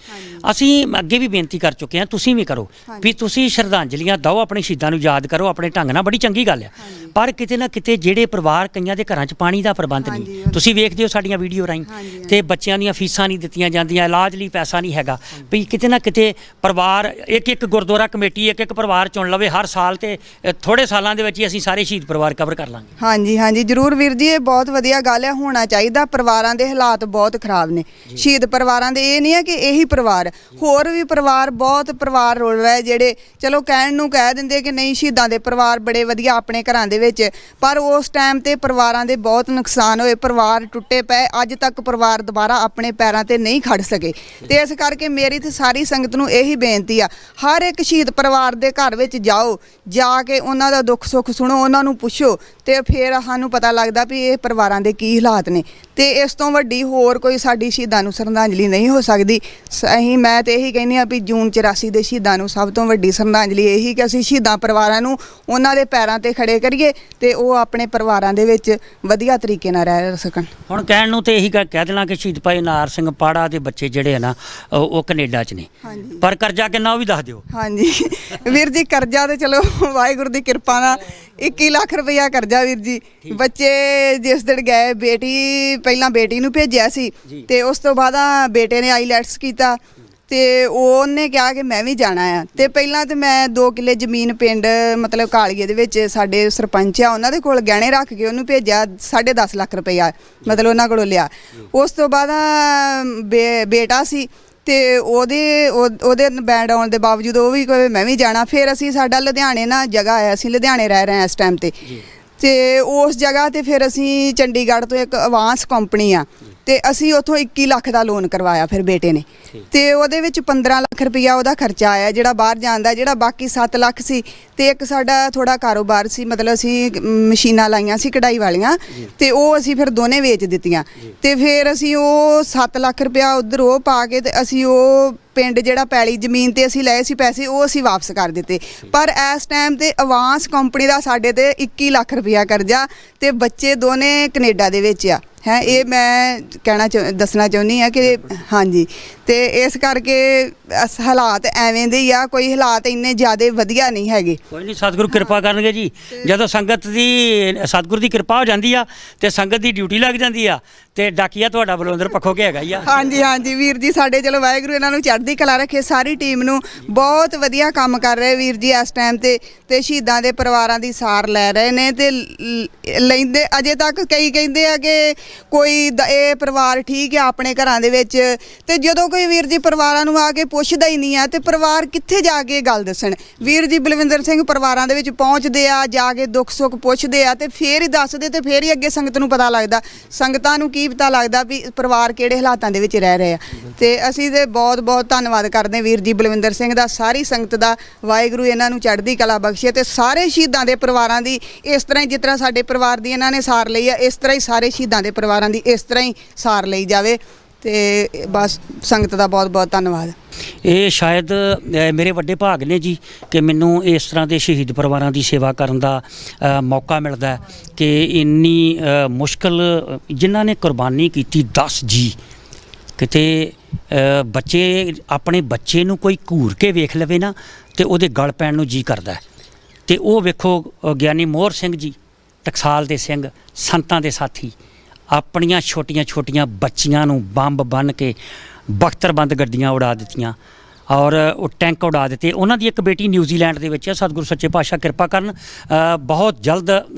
ਅਸੀਂ ਅੱਗੇ ਵੀ ਬੇਨਤੀ ਕਰ ਚੁੱਕੇ ਹਾਂ, ਤੁਸੀਂ ਵੀ ਕਰੋ ਵੀ ਤੁਸੀਂ ਸ਼ਰਧਾਂਜਲੀਆਂ ਦਿਓ, ਆਪਣੇ ਸ਼ਹੀਦਾਂ ਨੂੰ ਯਾਦ ਕਰੋ ਆਪਣੇ ਢੰਗ ਨਾਲ, ਬੜੀ ਚੰਗੀ ਗੱਲ ਆ। ਪਰ ਕਿਤੇ ਨਾ ਕਿਤੇ ਜਿਹੜੇ ਪਰਿਵਾਰ ਕਈਆਂ ਦੇ ਘਰਾਂ 'ਚ ਪਾਣੀ ਦਾ ਪ੍ਰਬੰਧ ਨਹੀਂ, ਤੁਸੀਂ ਵੇਖਦੇ ਹੋ ਸਾਡੀਆਂ ਵੀਡੀਓ ਰਾਹੀਂ, ਤੇ ਬੱਚਿਆਂ ਦੀਆਂ ਫੀਸਾਂ ਨਹੀਂ ਦਿੱਤੀਆਂ ਜਾਂਦੀਆਂ, ਇਲਾਜ ਲਈ ਪੈਸਾ ਨਹੀਂ ਹੈਗਾ, ਵੀ ਕਿਤੇ ਨਾ ਕਿਤੇ ਪਰਿਵਾਰ ਇੱਕ ਗੁਰਦੁਆਰਾ ਕਮੇਟੀ ਇੱਕ ਪਰਿਵਾਰ ਚੁਣ ਲਵੇ ਹਰ ਸਾਲ, ਤੇ ਥੋੜੇ ਸਾਲਾਂ ਦੇ ਵਿੱਚ ਹੀ ਅਸੀਂ ਸਾਰੇ ਸ਼ਹੀਦ ਪਰਿਵਾਰ ਕਵਰ ਕਰ ਲਾਂਗੇ। ਹਾਂਜੀ ਹਾਂਜੀ ਜ਼ਰੂਰ ਵੀਰ ਜੀ, ਇਹ ਬਹੁਤ ਵਧੀਆ ਗੱਲ ਹੈ, ਹੋਣਾ ਚਾਹੀਦਾ। ਪਰਿਵਾਰਾਂ ਦੇ ਹਾਲਾਤ ਬਹੁਤ ਖਰਾਬ ਨੇ, ਸ਼ਹੀਦ ਪਰਿਵਾਰਾਂ ਦੇ। ਇਹ ਨਹੀਂ ਹੈ ਕਿ ਇਹੀ ਪਰਿਵਾਰ, ਹੋਰ ਵੀ ਪਰਿਵਾਰ, ਬਹੁਤ ਪਰਿਵਾਰ ਰੁਲ ਰਹੇ ਜਿਹੜੇ ਚਲੋ ਕਹਿਣ ਨੂੰ ਕਹਿ ਦਿੰਦੇ ਕਿ ਨਹੀਂ ਸ਼ਹੀਦਾਂ ਦੇ ਪਰਿਵਾਰ ਬੜੇ ਵਧੀਆ ਆਪਣੇ ਘਰਾਂ ਦੇ ਵਿੱਚ, ਪਰ ਉਸ ਟਾਈਮ ਤੇ ਪਰਿਵਾਰਾਂ ਦੇ ਬਹੁਤ ਨੁਕਸਾਨ ਹੋਏ, ਪਰਿਵਾਰ ਟੁੱਟੇ ਪਏ। ਅੱਜ ਤੱਕ ਪਰਿਵਾਰ ਦੁਬਾਰਾ ਆਪਣੇ ਪੈਰਾਂ ਤੇ ਨਹੀਂ ਖੜ ਸਕੇ। ਤੇ ਇਸ ਕਰਕੇ ਮੇਰੀ ਤੇ ਸਾਰੀ ਸੰਗਤ ਨੂੰ ਇਹੀ ਬੇਨਤੀ ਆ, ਹਰ ਇੱਕ ਸ਼ਹੀਦ ਪਰਿਵਾਰ ਦੇ ਘਰ ਵਿੱਚ ਜਾਓ, ਜਾ ਕੇ ਉਹਨਾਂ ਦਾ ਦੁੱਖ ਸੁੱਖ ਸੁਣੋ, ਉਹਨਾਂ ਨੂੰ ਪੁੱਛੋ, ਤੇ ਫਿਰ ਸਾਨੂੰ ਪਤਾ ਲੱਗਦਾ ਵੀ ਇਹ ਪਰਿਵਾਰਾਂ ਦੇ ਕੀ ਹਾਲਾਤ ਨੇ। ਤੇ ਇਸ ਤੋਂ ਵੱਡੀ ਹੋਰ ਕੋਈ ਸਾਡੀ ਸ਼ਹੀਦਾਂ ਨੂੰ ਸ਼ਰਧਾਂਜਲੀ ਨਹੀਂ ਹੋ ਸਕਦੀ। ਮੈਂ ਤੇ ਇਹੀ ਕਹਿੰਦੀ ਆ ਵੀ ਜੂਨ 84 ਦੇ ਸ਼ਹੀਦਾਂ ਨੂੰ ਸਭ ਤੋਂ ਵੱਡੀ ਸ਼ਰਧਾਂਜਲੀ ਇਹੀ ਕਿ ਅਸੀਂ ਸ਼ਹੀਦਾਂ ਪਰਿਵਾਰਾਂ ਨੂੰ ਉਹਨਾਂ ਦੇ ਪੈਰਾਂ ਤੇ ਖੜੇ ਕਰੀਏ ਤੇ ਉਹ ਆਪਣੇ ਪਰਿਵਾਰਾਂ ਦੇ ਵਿੱਚ ਵਧੀਆ ਤਰੀਕੇ ਨਾਲ ਰਹਿ ਸਕਣ। ਹੁਣ ਕਹਿਣ ਨੂੰ ਤੇ ਇਹੀ ਕਹਿ ਦੇਣਾ ਕਿ ਸ਼ਹੀਦ ਭਾਈ ਨਾਰ ਸਿੰਘ ਪਾੜਾ ਦੇ ਬੱਚੇ ਜਿਹੜੇ ਆ ਨਾ ਉਹ ਕੈਨੇਡਾ 'ਚ ਨੇ, ਪਰ ਕਰਜ਼ਾ ਕਿੰਨਾ ਉਹ ਵੀ ਦੱਸ ਦਿਓ। ਹਾਂਜੀ ਵੀਰ ਜੀ, ਕਰਜ਼ਾ ਤੇ ਚਲੋ ਵਾਹਿਗੁਰੂ ਦੀ ਕਿਰਪਾ ਨਾਲ 21 ਲੱਖ ਰੁਪਇਆ ਕਰਜ਼ਾ ਵੀਰ ਜੀ। ਬੱਚੇ ਜਿਸ ਦਿਨ ਗਏ, ਪਹਿਲਾਂ ਬੇਟੀ ਨੂੰ ਭੇਜਿਆ ਸੀ ਤੇ ਉਸ ਤੋਂ ਬਾਅਦ ਬੇਟੇ ਨੇ ਆਈਲੈਟਸ ਕੀਤਾ ਤੇ ਉਹਨੇ ਕਿਹਾ ਕਿ ਮੈਂ ਵੀ ਜਾਣਾ ਆ। ਤੇ ਪਹਿਲਾਂ ਤੇ ਮੈਂ 2 ਕਿੱਲੇ ਜ਼ਮੀਨ ਪਿੰਡ ਮਤਲਬ ਕਾਲੀਏ ਦੇ ਵਿੱਚ ਸਾਡੇ ਸਰਪੰਚ ਆ, ਉਹਨਾਂ ਦੇ ਕੋਲ ਗਹਿਣੇ ਰੱਖ ਕੇ ਉਹਨੂੰ ਭੇਜਿਆ। 10.5 ਲੱਖ ਰੁਪਇਆ ਮਤਲਬ ਉਹਨਾਂ ਕੋਲੋਂ ਲਿਆ। ਉਸ ਤੋਂ ਬਾਅਦ ਬੇਟਾ ਸੀ ਤੇ ਉਹਦੇ ਬੈਂਡ ਆਉਣ ਦੇ ਬਾਵਜੂਦ ਉਹ ਵੀ ਕੋਈ ਮੈਂ ਵੀ ਜਾਣਾ। ਫਿਰ ਅਸੀਂ ਸਾਡਾ ਲੁਧਿਆਣੇ ਨਾ ਜਗ੍ਹਾ ਹੈ, ਅਸੀਂ ਲੁਧਿਆਣੇ ਰਹਿ ਰਹੇ ਹਾਂ ਇਸ ਟਾਈਮ ਤੇ ਉਸ ਜਗ੍ਹਾ ਤੇ ਫਿਰ ਅਸੀਂ ਚੰਡੀਗੜ੍ਹ ਤੋਂ ਇੱਕ ਅਵਾਂਸ ਕੰਪਨੀ ਆ ਤੇ ਅਸੀਂ ਉੱਥੋਂ 21 ਲੱਖ ਦਾ ਲੋਨ ਕਰਵਾਇਆ ਫਿਰ ਬੇਟੇ ਨੇ। ਤੇ ਉਹਦੇ ਵਿੱਚ 15 ਲੱਖ ਰੁਪਇਆ ਉਹਦਾ ਖਰਚਾ ਆਇਆ ਜਿਹੜਾ ਬਾਹਰ ਜਾਂਦਾ, ਜਿਹੜਾ ਬਾਕੀ 7 ਲੱਖ ਸੀ। ਤੇ ਇੱਕ ਸਾਡਾ ਥੋੜਾ ਕਾਰੋਬਾਰ ਸੀ, ਮਤਲਬ ਅਸੀਂ ਮਸ਼ੀਨਾਂ ਲਾਈਆਂ ਸੀ ਕਢਾਈ ਵਾਲੀਆਂ, ਤੇ ਉਹ ਅਸੀਂ ਫਿਰ ਦੋਨੇ ਵੇਚ ਦਿੱਤੀਆਂ। ਤੇ ਫਿਰ ਅਸੀਂ ਉਹ 7 ਲੱਖ ਰੁਪਇਆ ਉੱਧਰ ਉਹ ਪਾ ਕੇ ਤੇ ਅਸੀਂ ਉਹ ਪਿੰਡ ਜਿਹੜਾ ਪੈਲੀ ਜ਼ਮੀਨ ਤੇ ਅਸੀਂ ਲਏ ਸੀ ਪੈਸੇ, ਉਹ ਅਸੀਂ ਵਾਪਸ ਕਰ ਦਿੱਤੇ। ਪਰ ਇਸ ਟਾਈਮ ਤੇ ਅਵਾਂਸ ਕੰਪਨੀ ਦਾ ਸਾਡੇ ਤੇ 21 ਲੱਖ ਰੁਪਇਆ ਕਰਜ਼ਾ ਤੇ ਬੱਚੇ ਦੋਨੇ ਕੈਨੇਡਾ ਦੇ ਵਿੱਚ ਆ ਹੈ। ਇਹ ਮੈਂ ਦੱਸਣਾ ਚਾਹੁੰਦੀ ਹਾਂ ਕਿ ਹਾਂਜੀ, ਤੇ ਇਸ ਕਰਕੇ ਹਾਲਾਤ ਐਵੇਂ ਦੇ ਹੀ ਆ, ਕੋਈ ਹਾਲਾਤ ਇੰਨੇ ਜ਼ਿਆਦਾ ਵਧੀਆ ਨਹੀਂ ਹੈਗੇ। ਕੋਈ ਨਹੀਂ, ਸਤਿਗੁਰੂ ਕਿਰਪਾ ਕਰਨਗੇ ਜੀ। ਜਦੋਂ ਸੰਗਤ ਦੀ ਸਤਿਗੁਰੂ ਦੀ ਕਿਰਪਾ ਹੋ ਜਾਂਦੀ ਆ ਤੇ ਸੰਗਤ ਦੀ ਡਿਊਟੀ ਲੱਗ ਜਾਂਦੀ ਆ ਤੇ ਡਾਕੀਆ ਤੁਹਾਡਾ ਬਲਵੰਦਰ ਪੱਖੋ ਕੇ ਹੈਗਾ ਹੀ ਆ। ਹਾਂਜੀ ਹਾਂਜੀ ਵੀਰ ਜੀ, ਸਾਡੇ ਚਲੋ ਵਾਹਿਗੁਰੂ ਇਹਨਾਂ ਨੂੰ ਚੜ੍ਹਦੀ ਕਲਾ ਰੱਖੇ, ਸਾਰੀ ਟੀਮ ਨੂੰ। ਬਹੁਤ ਵਧੀਆ ਕੰਮ ਕਰ ਰਹੇ ਵੀਰ ਜੀ ਇਸ ਟਾਈਮ ਤੇ ਸ਼ਹੀਦਾਂ ਦੇ ਪਰਿਵਾਰਾਂ ਦੀ ਸਾਰ ਲੈ ਰਹੇ ਨੇ ਤੇ ਲੈਂਦੇ ਅਜੇ ਤੱਕ। ਕਈ ਕਹਿੰਦੇ ਆ ਕਿ ਕੋਈ ਇਹ ਪਰਿਵਾਰ ਠੀਕ ਆ ਆਪਣੇ ਘਰਾਂ ਦੇ ਵਿੱਚ, ਤੇ ਜਦੋਂ ਕੋਈ ਵੀਰ ਜੀ ਪਰਿਵਾਰਾਂ ਨੂੰ ਆ ਕੇ ਪੁੱਛਦਾ ਹੀ ਨਹੀਂ ਆ ਤੇ ਪਰਿਵਾਰ ਕਿੱਥੇ ਜਾ ਕੇ ਗੱਲ ਦੱਸਣ। ਵੀਰ ਜੀ ਬਲਵਿੰਦਰ ਸਿੰਘ ਪਰਿਵਾਰਾਂ ਦੇ ਵਿੱਚ ਪਹੁੰਚਦੇ ਆ, ਜਾ ਕੇ ਦੁੱਖ ਸੁੱਖ ਪੁੱਛਦੇ ਆ ਤੇ ਫੇਰ ਹੀ ਦੱਸਦੇ ਤੇ ਫੇਰ ਹੀ ਅੱਗੇ ਸੰਗਤ ਨੂੰ ਪਤਾ ਲੱਗਦਾ। ਸੰਗਤਾਂ ਨੂੰ ਕੀ ਪਤਾ ਲੱਗਦਾ ਵੀ ਪਰਿਵਾਰ ਕਿਹੜੇ ਹਾਲਾਤਾਂ ਦੇ ਵਿੱਚ ਰਹਿ ਰਹੇ ਆ। ਤੇ ਅਸੀਂ ਤੇ ਬਹੁਤ ਬਹੁਤ ਧੰਨਵਾਦ ਕਰਦੇ ਵੀਰ ਜੀ ਬਲਵਿੰਦਰ ਸਿੰਘ ਦਾ, ਸਾਰੀ ਸੰਗਤ ਦਾ। ਵਾਹਿਗੁਰੂ ਇਹਨਾਂ ਨੂੰ ਚੜ੍ਹਦੀ ਕਲਾ ਬਖਸ਼ੇ ਤੇ ਸਾਰੇ ਸ਼ਹੀਦਾਂ ਦੇ ਪਰਿਵਾਰਾਂ ਦੀ ਇਸ ਤਰ੍ਹਾਂ ਹੀ, ਜਿਸ ਤਰ੍ਹਾਂ ਸਾਡੇ ਪਰਿਵਾਰ ਦੀ ਇਹਨਾਂ ਨੇ ਸਾਰ ਲਈ ਆ, ਇਸ ਤਰ੍ਹਾਂ ਹੀ ਸਾਰੇ ਸ਼ਹੀਦਾਂ ਦੇ ਪਰਿਵਾਰਾਂ ਦੀ ਇਸ ਤਰ੍ਹਾਂ ਹੀ ਸਾਰ ਲਈ ਜਾਵੇ। ਤੇ ਬਸ ਸੰਗਤ ਦਾ ਬਹੁਤ ਬਹੁਤ ਧੰਨਵਾਦ। ਇਹ ਸ਼ਾਇਦ ਮੇਰੇ ਵੱਡੇ ਭਾਗ ਨੇ ਜੀ ਕਿ ਮੈਨੂੰ ਇਸ ਤਰ੍ਹਾਂ ਦੇ ਸ਼ਹੀਦ ਪਰਿਵਾਰਾਂ ਦੀ ਸੇਵਾ ਕਰਨ ਦਾ ਮੌਕਾ ਮਿਲਦਾ ਕਿ ਇੰਨੀ ਮੁਸ਼ਕਲ ਜਿਨ੍ਹਾਂ ਨੇ ਕੁਰਬਾਨੀ ਕੀਤੀ 10 ਜੀ, ਕਿਤੇ ਬੱਚੇ ਆਪਣੇ ਬੱਚੇ ਨੂੰ ਕੋਈ ਘੂਰ ਕੇ ਵੇਖ ਲਵੇ ਨਾ ਤੇ ਉਹਦੇ ਗਲ ਪੈਣ ਨੂੰ ਜੀ ਕਰਦਾ। ਤੇ ਉਹ ਵੇਖੋ ਗਿਆਨੀ ਮੋਹਰ ਸਿੰਘ ਜੀ, ਟਕਸਾਲ ਦੇ ਸਿੰਘ, ਸੰਤਾਂ ਦੇ ਸਾਥੀ, ਆਪਣੀਆਂ ਛੋਟੀਆਂ ਛੋਟੀਆਂ ਬੱਚੀਆਂ ਨੂੰ ਬੰਬ ਬੰਨ੍ਹ ਕੇ ਬਖਤਰਬੰਦ ਗੱਡੀਆਂ ਉਡਾ ਦਿੱਤੀਆਂ ਔਰ ਉਹ ਟੈਂਕ ਉਡਾ ਦਿੱਤੇ। ਉਹਨਾਂ ਦੀ ਇੱਕ ਬੇਟੀ ਨਿਊਜ਼ੀਲੈਂਡ ਦੇ ਵਿੱਚ ਹੈ, ਸਤਿਗੁਰੂ ਸੱਚੇ ਪਾਤਸ਼ਾਹ ਕਿਰਪਾ ਕਰਨ ਬਹੁਤ ਜਲਦ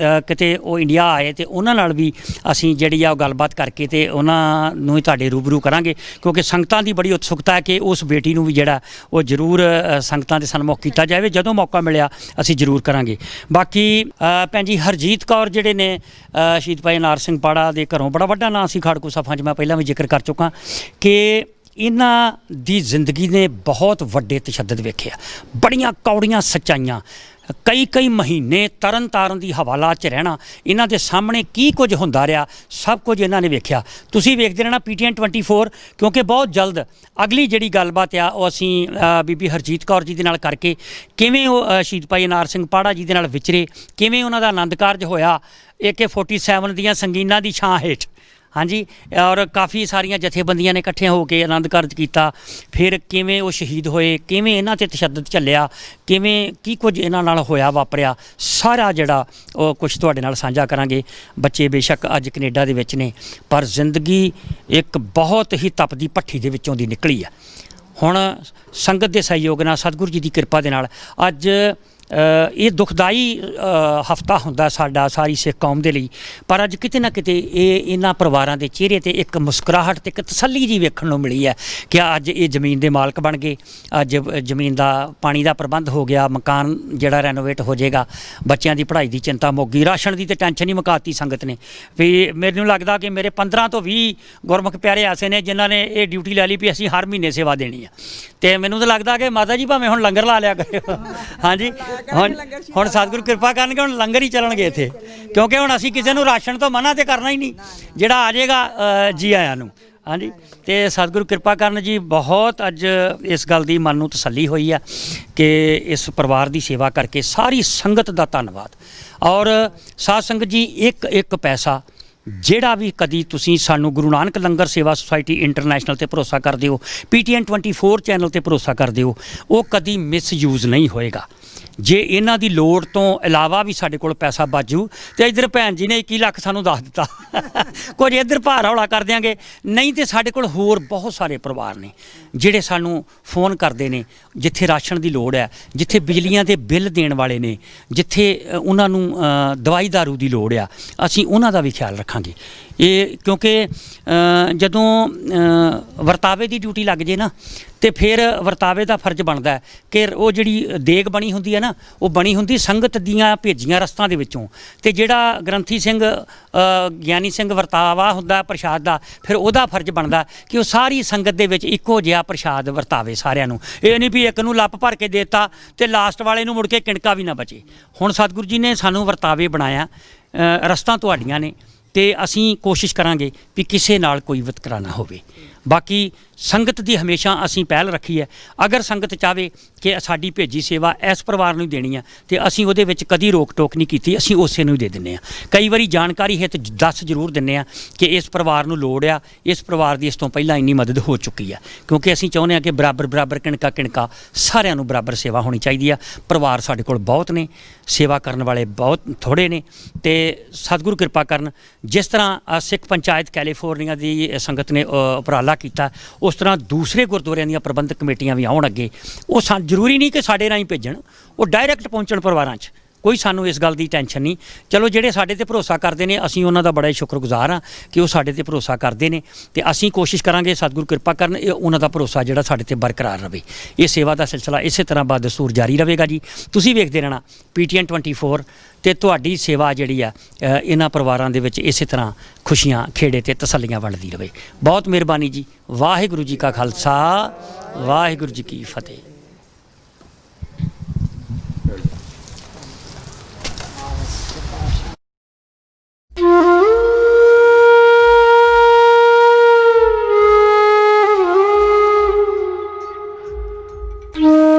ਕਿਤੇ ਉਹ ਇੰਡੀਆ ਆਏ ਤੇ ਉਹਨਾਂ ਨਾਲ ਵੀ ਅਸੀਂ ਜਿਹੜੀ ਆ ਉਹ ਗੱਲਬਾਤ ਕਰਕੇ ਤੇ ਉਹਨਾਂ ਨੂੰ ਹੀ ਤੁਹਾਡੇ ਰੂਬਰੂ ਕਰਾਂਗੇ, ਕਿਉਂਕਿ ਸੰਗਤਾਂ ਦੀ ਬੜੀ ਉਤਸੁਕਤਾ ਹੈ ਕਿ ਉਸ ਬੇਟੀ ਨੂੰ ਵੀ ਜਿਹੜਾ ਉਹ ਜ਼ਰੂਰ ਸੰਗਤਾਂ ਦੇ ਸਨਮੁਖ ਕੀਤਾ ਜਾਵੇ। ਜਦੋਂ ਮੌਕਾ ਮਿਲਿਆ ਅਸੀਂ ਜ਼ਰੂਰ ਕਰਾਂਗੇ। ਬਾਕੀ ਭੈਣ ਜੀ ਹਰਜੀਤ ਕੌਰ ਜਿਹੜੇ ਨੇ ਸ਼ਹੀਦ ਭਾਈ ਨਾਰ ਸਿੰਘ ਪਾੜਾ ਦੇ ਘਰੋਂ, ਬੜਾ ਵੱਡਾ ਨਾਂ ਸੀ ਖਾੜਕੂ ਸਫਾਂ 'ਚ, ਮੈਂ ਪਹਿਲਾਂ ਵੀ ਜ਼ਿਕਰ ਕਰ ਚੁੱਕਾ ਕਿ ਇਹਨਾਂ ਦੀ ਜ਼ਿੰਦਗੀ ਨੇ ਬਹੁਤ ਵੱਡੇ ਤਸ਼ੱਦਦ ਵੇਖਿਆ, ਬੜੀਆਂ ਕੌੜੀਆਂ ਸੱਚਾਈਆਂ। ਕਈ ਮਹੀਨੇ ਤਰਨ ਤਾਰਨ ਦੀ ਹਵਾਲਾਤ 'ਚ ਰਹਿਣਾ, ਇਹਨਾਂ ਦੇ ਸਾਹਮਣੇ ਕੀ ਕੁਝ ਹੁੰਦਾ ਰਿਹਾ, ਸਭ ਕੁਝ ਇਹਨਾਂ ਨੇ ਵੇਖਿਆ। ਤੁਸੀਂ ਵੇਖਦੇ ਰਹਿਣਾ PTN 24, ਕਿਉਂਕਿ ਬਹੁਤ ਜਲਦ ਅਗਲੀ ਜਿਹੜੀ ਗੱਲਬਾਤ ਆ ਉਹ ਅਸੀਂ ਬੀਬੀ ਹਰਜੀਤ ਕੌਰ ਜੀ ਦੇ ਨਾਲ ਕਰਕੇ, ਕਿਵੇਂ ਉਹ ਸ਼ਹੀਦ ਭਾਈ ਨਾਰ ਸਿੰਘ ਪਾੜਾ ਜੀ ਦੇ ਨਾਲ ਵਿਚਰੇ, ਕਿਵੇਂ ਉਹਨਾਂ ਦਾ ਆਨੰਦ ਕਾਰਜ ਹੋਇਆ AK-47 ਦੀਆਂ ਸੰਗੀਨਾਂ ਦੀ ਛਾਂ ਹੇਠ, ਹਾਂਜੀ, ਔਰ ਕਾਫੀ ਸਾਰੀਆਂ ਜਥੇਬੰਦੀਆਂ ਨੇ ਇਕੱਠੀਆਂ ਹੋ ਕੇ ਆਨੰਦ ਕਾਰਜ ਕੀਤਾ, ਫਿਰ ਕਿਵੇਂ ਉਹ ਸ਼ਹੀਦ ਹੋਏ, ਕਿਵੇਂ ਇਹਨਾਂ 'ਤੇ ਤਸ਼ੱਦਦ ਝੱਲਿਆ, ਕਿਵੇਂ ਕੀ ਕੁਝ ਇਹਨਾਂ ਨਾਲ ਹੋਇਆ ਵਾਪਰਿਆ, ਸਾਰਾ ਜਿਹੜਾ ਉਹ ਕੁਛ ਤੁਹਾਡੇ ਨਾਲ ਸਾਂਝਾ ਕਰਾਂਗੇ। ਬੱਚੇ ਬੇਸ਼ੱਕ ਅੱਜ ਕੈਨੇਡਾ ਦੇ ਵਿੱਚ ਨੇ, ਪਰ ਜ਼ਿੰਦਗੀ ਇੱਕ ਬਹੁਤ ਹੀ ਤਪਦੀ ਭੱਠੀ ਦੇ ਵਿੱਚੋਂ ਦੀ ਨਿਕਲੀ ਆ। ਹੁਣ ਸੰਗਤ ਦੇ ਸਹਿਯੋਗ ਨਾਲ, ਸਤਿਗੁਰੂ ਜੀ ਦੀ ਕਿਰਪਾ ਦੇ ਨਾਲ ਅੱਜ ਇਹ ਦੁਖਦਾਈ ਹਫਤਾ ਹੁੰਦਾ ਸਾਡਾ ਸਾਰੀ ਸਿੱਖ ਕੌਮ ਦੇ ਲਈ, ਪਰ ਅੱਜ ਕਿਤੇ ਨਾ ਕਿਤੇ ਇਹਨਾਂ ਪਰਿਵਾਰਾਂ ਦੇ ਚਿਹਰੇ ਤੇ ਇੱਕ ਮੁਸਕਰਾਹਟ ਤੇ ਇੱਕ ਤਸੱਲੀ ਜੀ ਵੇਖਣ ਨੂੰ ਮਿਲੀ ਹੈ ਕਿ ਅੱਜ ਇਹ ਜ਼ਮੀਨ ਦੇ ਮਾਲਕ ਬਣ ਗਏ, ਅੱਜ ਜ਼ਮੀਨ ਦਾ ਪਾਣੀ ਦਾ ਪ੍ਰਬੰਧ ਹੋ ਗਿਆ, ਮਕਾਨ ਜਿਹੜਾ ਰੈਨੋਵੇਟ ਹੋ ਜਾਏਗਾ, ਬੱਚਿਆਂ ਦੀ ਪੜ੍ਹਾਈ ਦੀ ਚਿੰਤਾ ਮੁੱਕ ਗਈ, ਰਾਸ਼ਨ ਦੀ ਤੇ ਟੈਨਸ਼ਨ ਹੀ ਮੁਕਾਤੀ ਸੰਗਤ ਨੇ। ਵੀ ਮੈਨੂੰ ਲੱਗਦਾ ਕਿ ਮੇਰੇ 15 ਤੋਂ 20 ਗੁਰਮੁਖ ਪਿਆਰੇ ਐਸੇ ਨੇ ਜਿਨ੍ਹਾਂ ਨੇ ਇਹ ਡਿਊਟੀ ਲੈ ਲਈ ਵੀ ਅਸੀਂ ਹਰ ਮਹੀਨੇ ਸੇਵਾ ਦੇਣੀ ਆ, ਤੇ ਮੈਨੂੰ ਤਾਂ ਲੱਗਦਾ ਕਿ ਮਾਤਾ ਜੀ ਭਾਵੇਂ ਹੁਣ ਲੰਗਰ ਲਾ ਲਿਆ ਕਰਿਓ। ਹਾਂਜੀ, ਹੁਣ ਸਤਿਗੁਰੂ ਕਿਰਪਾ ਕਰਨਗੇ, ਹੁਣ ਲੰਗਰ ਹੀ ਚੱਲਣਗੇ ਇੱਥੇ, ਕਿਉਂਕਿ ਹੁਣ ਅਸੀਂ ਕਿਸੇ ਨੂੰ ਰਾਸ਼ਨ ਤੋਂ ਮਨਾ ਤੇ ਕਰਨਾ ਹੀ ਨਹੀਂ, ਜਿਹੜਾ ਆ ਜਾਏਗਾ ਜੀ ਆਇਆਂ ਨੂੰ। ਹਾਂਜੀ, ਤੇ ਸਤਿਗੁਰੂ ਕਿਰਪਾ ਕਰਨ ਜੀ, ਬਹੁਤ ਅੱਜ ਇਸ ਗੱਲ ਦੀ ਮਨ ਨੂੰ ਤਸੱਲੀ ਹੋਈ ਆ ਕਿ ਇਸ ਪਰਿਵਾਰ ਦੀ ਸੇਵਾ ਕਰਕੇ ਸਾਰੀ ਸੰਗਤ ਦਾ ਧੰਨਵਾਦ। ਔਰ ਸਾਧ ਸੰਗਤ ਜੀ, ਇੱਕ ਪੈਸਾ ਜਿਹੜਾ ਵੀ ਕਦੀ ਤੁਸੀਂ ਸਾਨੂੰ ਗੁਰੂ ਨਾਨਕ ਲੰਗਰ ਸੇਵਾ ਸੁਸਾਇਟੀ ਇੰਟਰਨੈਸ਼ਨਲ ਤੇ ਭਰੋਸਾ ਕਰਦੇ ਹੋ, PTN 24 ਚੈਨਲ ਤੇ ਭਰੋਸਾ ਕਰਦੇ ਹੋ, ਉਹ ਕਦੀ ਮਿਸਯੂਜ਼ ਨਹੀਂ ਹੋਏਗਾ। ਜੇ ਇਹਨਾਂ ਦੀ ਲੋੜ ਤੋਂ ਇਲਾਵਾ ਵੀ ਸਾਡੇ ਕੋਲ ਪੈਸਾ ਬਾਜੂ ਤੇ ਇੱਧਰ ਭੈਣ ਜੀ ਨੇ 21 ਲੱਖ ਸਾਨੂੰ ਦੱਸ ਦਿੱਤਾ ਕੁਝ ਇੱਧਰ ਭਾਰ ਹੌਲਾ ਕਰ ਦਿਆਂਗੇ, ਨਹੀਂ ਤੇ ਸਾਡੇ ਕੋਲ ਹੋਰ ਬਹੁਤ ਸਾਰੇ ਪਰਿਵਾਰ ਨੇ ਜਿਹੜੇ ਸਾਨੂੰ ਫੋਨ ਕਰਦੇ ਨੇ, ਜਿੱਥੇ ਰਾਸ਼ਨ ਦੀ ਲੋੜ ਹੈ, ਜਿੱਥੇ ਬਿਜਲੀਆਂ ਦੇ ਬਿੱਲ ਦੇਣ ਵਾਲੇ ਨੇ, ਜਿੱਥੇ ਉਹਨਾਂ ਨੂੰ ਦਵਾਈ ਦਾਰੂ ਦੀ ਲੋੜ ਆ, ਅਸੀਂ ਉਹਨਾਂ ਦਾ ਵੀ ਖਿਆਲ ਰੱਖਾਂਗੇ। ਇਹ ਕਿਉਂਕਿ ਜਦੋਂ ਵਰਤਾਵੇ ਦੀ ਡਿਊਟੀ ਲੱਗ ਜੇ ਨਾ, ਤੇ ਫਿਰ ਵਰਤਾਵੇ ਦਾ ਫਰਜ਼ ਬਣਦਾ ਕਿ ਉਹ ਜਿਹੜੀ ਦੇਗ ਬਣੀ ਹੁੰਦੀ ਹੈ ਨਾ, ਉਹ ਬਣੀ ਹੁੰਦੀ ਸੰਗਤ ਦੀਆਂ ਭੇਜੀਆਂ ਰਸਤਾਂ ਦੇ ਵਿੱਚੋਂ, ਤੇ ਜਿਹੜਾ ਗ੍ਰੰਥੀ ਸਿੰਘ ਗਿਆਨੀ ਸਿੰਘ ਵਰਤਾਵਾ ਹੁੰਦਾ ਪ੍ਰਸ਼ਾਦ ਦਾ, ਫਿਰ ਉਹਦਾ ਫਰਜ਼ ਬਣਦਾ ਕਿ ਉਹ ਸਾਰੀ ਸੰਗਤ ਦੇ ਵਿੱਚ ਇੱਕੋ ਜਿਹਾ ਪ੍ਰਸ਼ਾਦ ਵਰਤਾਵੇ ਸਾਰਿਆਂ ਨੂੰ। ਇਹ ਨਹੀਂ ਵੀ ਇੱਕ ਨੂੰ ਲੱਪ ਭਰ ਕੇ ਦੇਤਾ ਤੇ ਲਾਸਟ ਵਾਲੇ ਨੂੰ ਮੁੜ ਕੇ ਕਿਣਕਾ ਵੀ ਨਾ ਬਚੇ। ਹੁਣ ਸਤਿਗੁਰੂ ਜੀ ਨੇ ਸਾਨੂੰ ਵਰਤਾਵੇ ਬਣਾਇਆ, ਰਸਤਾਂ ਤੁਹਾਡੀਆਂ ਨੇ, ਤੇ ਅਸੀਂ ਕੋਸ਼ਿਸ਼ ਕਰਾਂਗੇ ਵੀ ਕਿਸੇ ਨਾਲ ਕੋਈ ਵਿਤਕਰਾ ਨਾ ਹੋਵੇ। ਬਾਕੀ ਸੰਗਤ ਦੀ ਹਮੇਸ਼ਾ ਅਸੀਂ ਪਹਿਲ ਰੱਖੀ ਹੈ। ਅਗਰ ਸੰਗਤ ਚਾਹਵੇ ਕਿ ਸਾਡੀ ਭੇਜੀ ਸੇਵਾ ਇਸ ਪਰਿਵਾਰ ਨੂੰ ਦੇਣੀ ਆ, ਤੇ ਅਸੀਂ ਉਹਦੇ ਵਿੱਚ ਕਦੀ ਰੋਕ ਟੋਕ ਨਹੀਂ ਕੀਤੀ, ਅਸੀਂ ਉਸੇ ਨੂੰ ਹੀ ਦੇ ਦਿੰਦੇ ਹਾਂ। ਕਈ ਵਾਰੀ ਜਾਣਕਾਰੀ ਹਿੱਤ ਦੱਸ ਜ਼ਰੂਰ ਦਿੰਦੇ ਹਾਂ ਕਿ ਇਸ ਪਰਿਵਾਰ ਨੂੰ ਲੋੜ ਆ, ਇਸ ਪਰਿਵਾਰ ਦੀ ਇਸ ਤੋਂ ਪਹਿਲਾਂ ਇੰਨੀ ਮਦਦ ਹੋ ਚੁੱਕੀ ਆ, ਕਿਉਂਕਿ ਅਸੀਂ ਚਾਹੁੰਦੇ ਹਾਂ ਕਿ ਬਰਾਬਰ ਕਿਣਕਾ ਸਾਰਿਆਂ ਨੂੰ ਬਰਾਬਰ ਸੇਵਾ ਹੋਣੀ ਚਾਹੀਦੀ ਆ। ਪਰਿਵਾਰ ਸਾਡੇ ਕੋਲ ਬਹੁਤ ਨੇ, ਸੇਵਾ ਕਰਨ ਵਾਲੇ ਬਹੁਤ ਥੋੜ੍ਹੇ ਨੇ, ਤੇ ਸਤਿਗੁਰੂ ਕਿਰਪਾ ਕਰਨ ਜਿਸ ਤਰ੍ਹਾਂ ਸਿੱਖ ਪੰਚਾਇਤ ਕੈਲੀਫੋਰਨੀਆ ਦੀ ਸੰਗਤ ਨੇ ਉਪਰਾਲਾ ਕੀਤਾ, ਉਸ ਤਰ੍ਹਾਂ ਦੂਸਰੇ ਗੁਰਦੁਆਰਿਆਂ ਦੀਆਂ ਪ੍ਰਬੰਧਕ ਕਮੇਟੀਆਂ ਵੀ ਆਉਣ ਅੱਗੇ। ਉਹ ਜ਼ਰੂਰੀ ਨਹੀਂ ਕਿ ਸਾਡੇ ਰਾਹੀਂ ਭੇਜਣ, ਉਹ ਡਾਇਰੈਕਟ ਪਹੁੰਚਣ ਪਰਿਵਾਰਾਂ 'ਚ, ਕੋਈ ਸਾਨੂੰ ਇਸ ਗੱਲ ਦੀ ਟੈਨਸ਼ਨ ਨਹੀਂ। ਚਲੋ ਜਿਹੜੇ ਸਾਡੇ ਤੇ ਭਰੋਸਾ ਕਰਦੇ ਨੇ, ਅਸੀਂ ਉਹਨਾਂ ਦਾ ਬੜਾ ਹੀ ਸ਼ੁਕਰਗੁਜ਼ਾਰ ਹਾਂ ਕਿ ਉਹ ਸਾਡੇ ਤੇ ਭਰੋਸਾ ਕਰਦੇ ਨੇ, ਤੇ ਅਸੀਂ ਕੋਸ਼ਿਸ਼ ਕਰਾਂਗੇ ਸਤਿਗੁਰੂ ਕਿਰਪਾ ਕਰਨ ਉਹਨਾਂ ਦਾ ਭਰੋਸਾ ਜਿਹੜਾ ਸਾਡੇ ਤੇ ਬਰਕਰਾਰ ਰਹੇ। ਇਹ ਸੇਵਾ ਦਾ ਸਿਲਸਿਲਾ ਇਸੇ ਤਰ੍ਹਾਂ ਬਦਸਤੂਰ ਜਾਰੀ ਰਹੇਗਾ ਜੀ। ਤੁਸੀਂ ਵੇਖਦੇ ਰਹਿਣਾ PTN 24, ਤੇ ਤੁਹਾਡੀ ਸੇਵਾ ਜਿਹੜੀ ਆ ਇਹਨਾਂ ਪਰਿਵਾਰਾਂ ਦੇ ਵਿੱਚ ਇਸੇ ਤਰ੍ਹਾਂ ਖੁਸ਼ੀਆਂ ਖੇੜੇ ਤੇ ਤਸੱਲੀਆਂ ਵੰਡਦੀ ਰਹੇ। ਬਹੁਤ ਮਿਹਰਬਾਨੀ ਜੀ। ਵਾਹਿਗੁਰੂ ਜੀ ਕਾ ਖਾਲਸਾ, ਵਾਹਿਗੁਰੂ ਜੀ ਕੀ ਫਤਿਹ। Mm-hmm.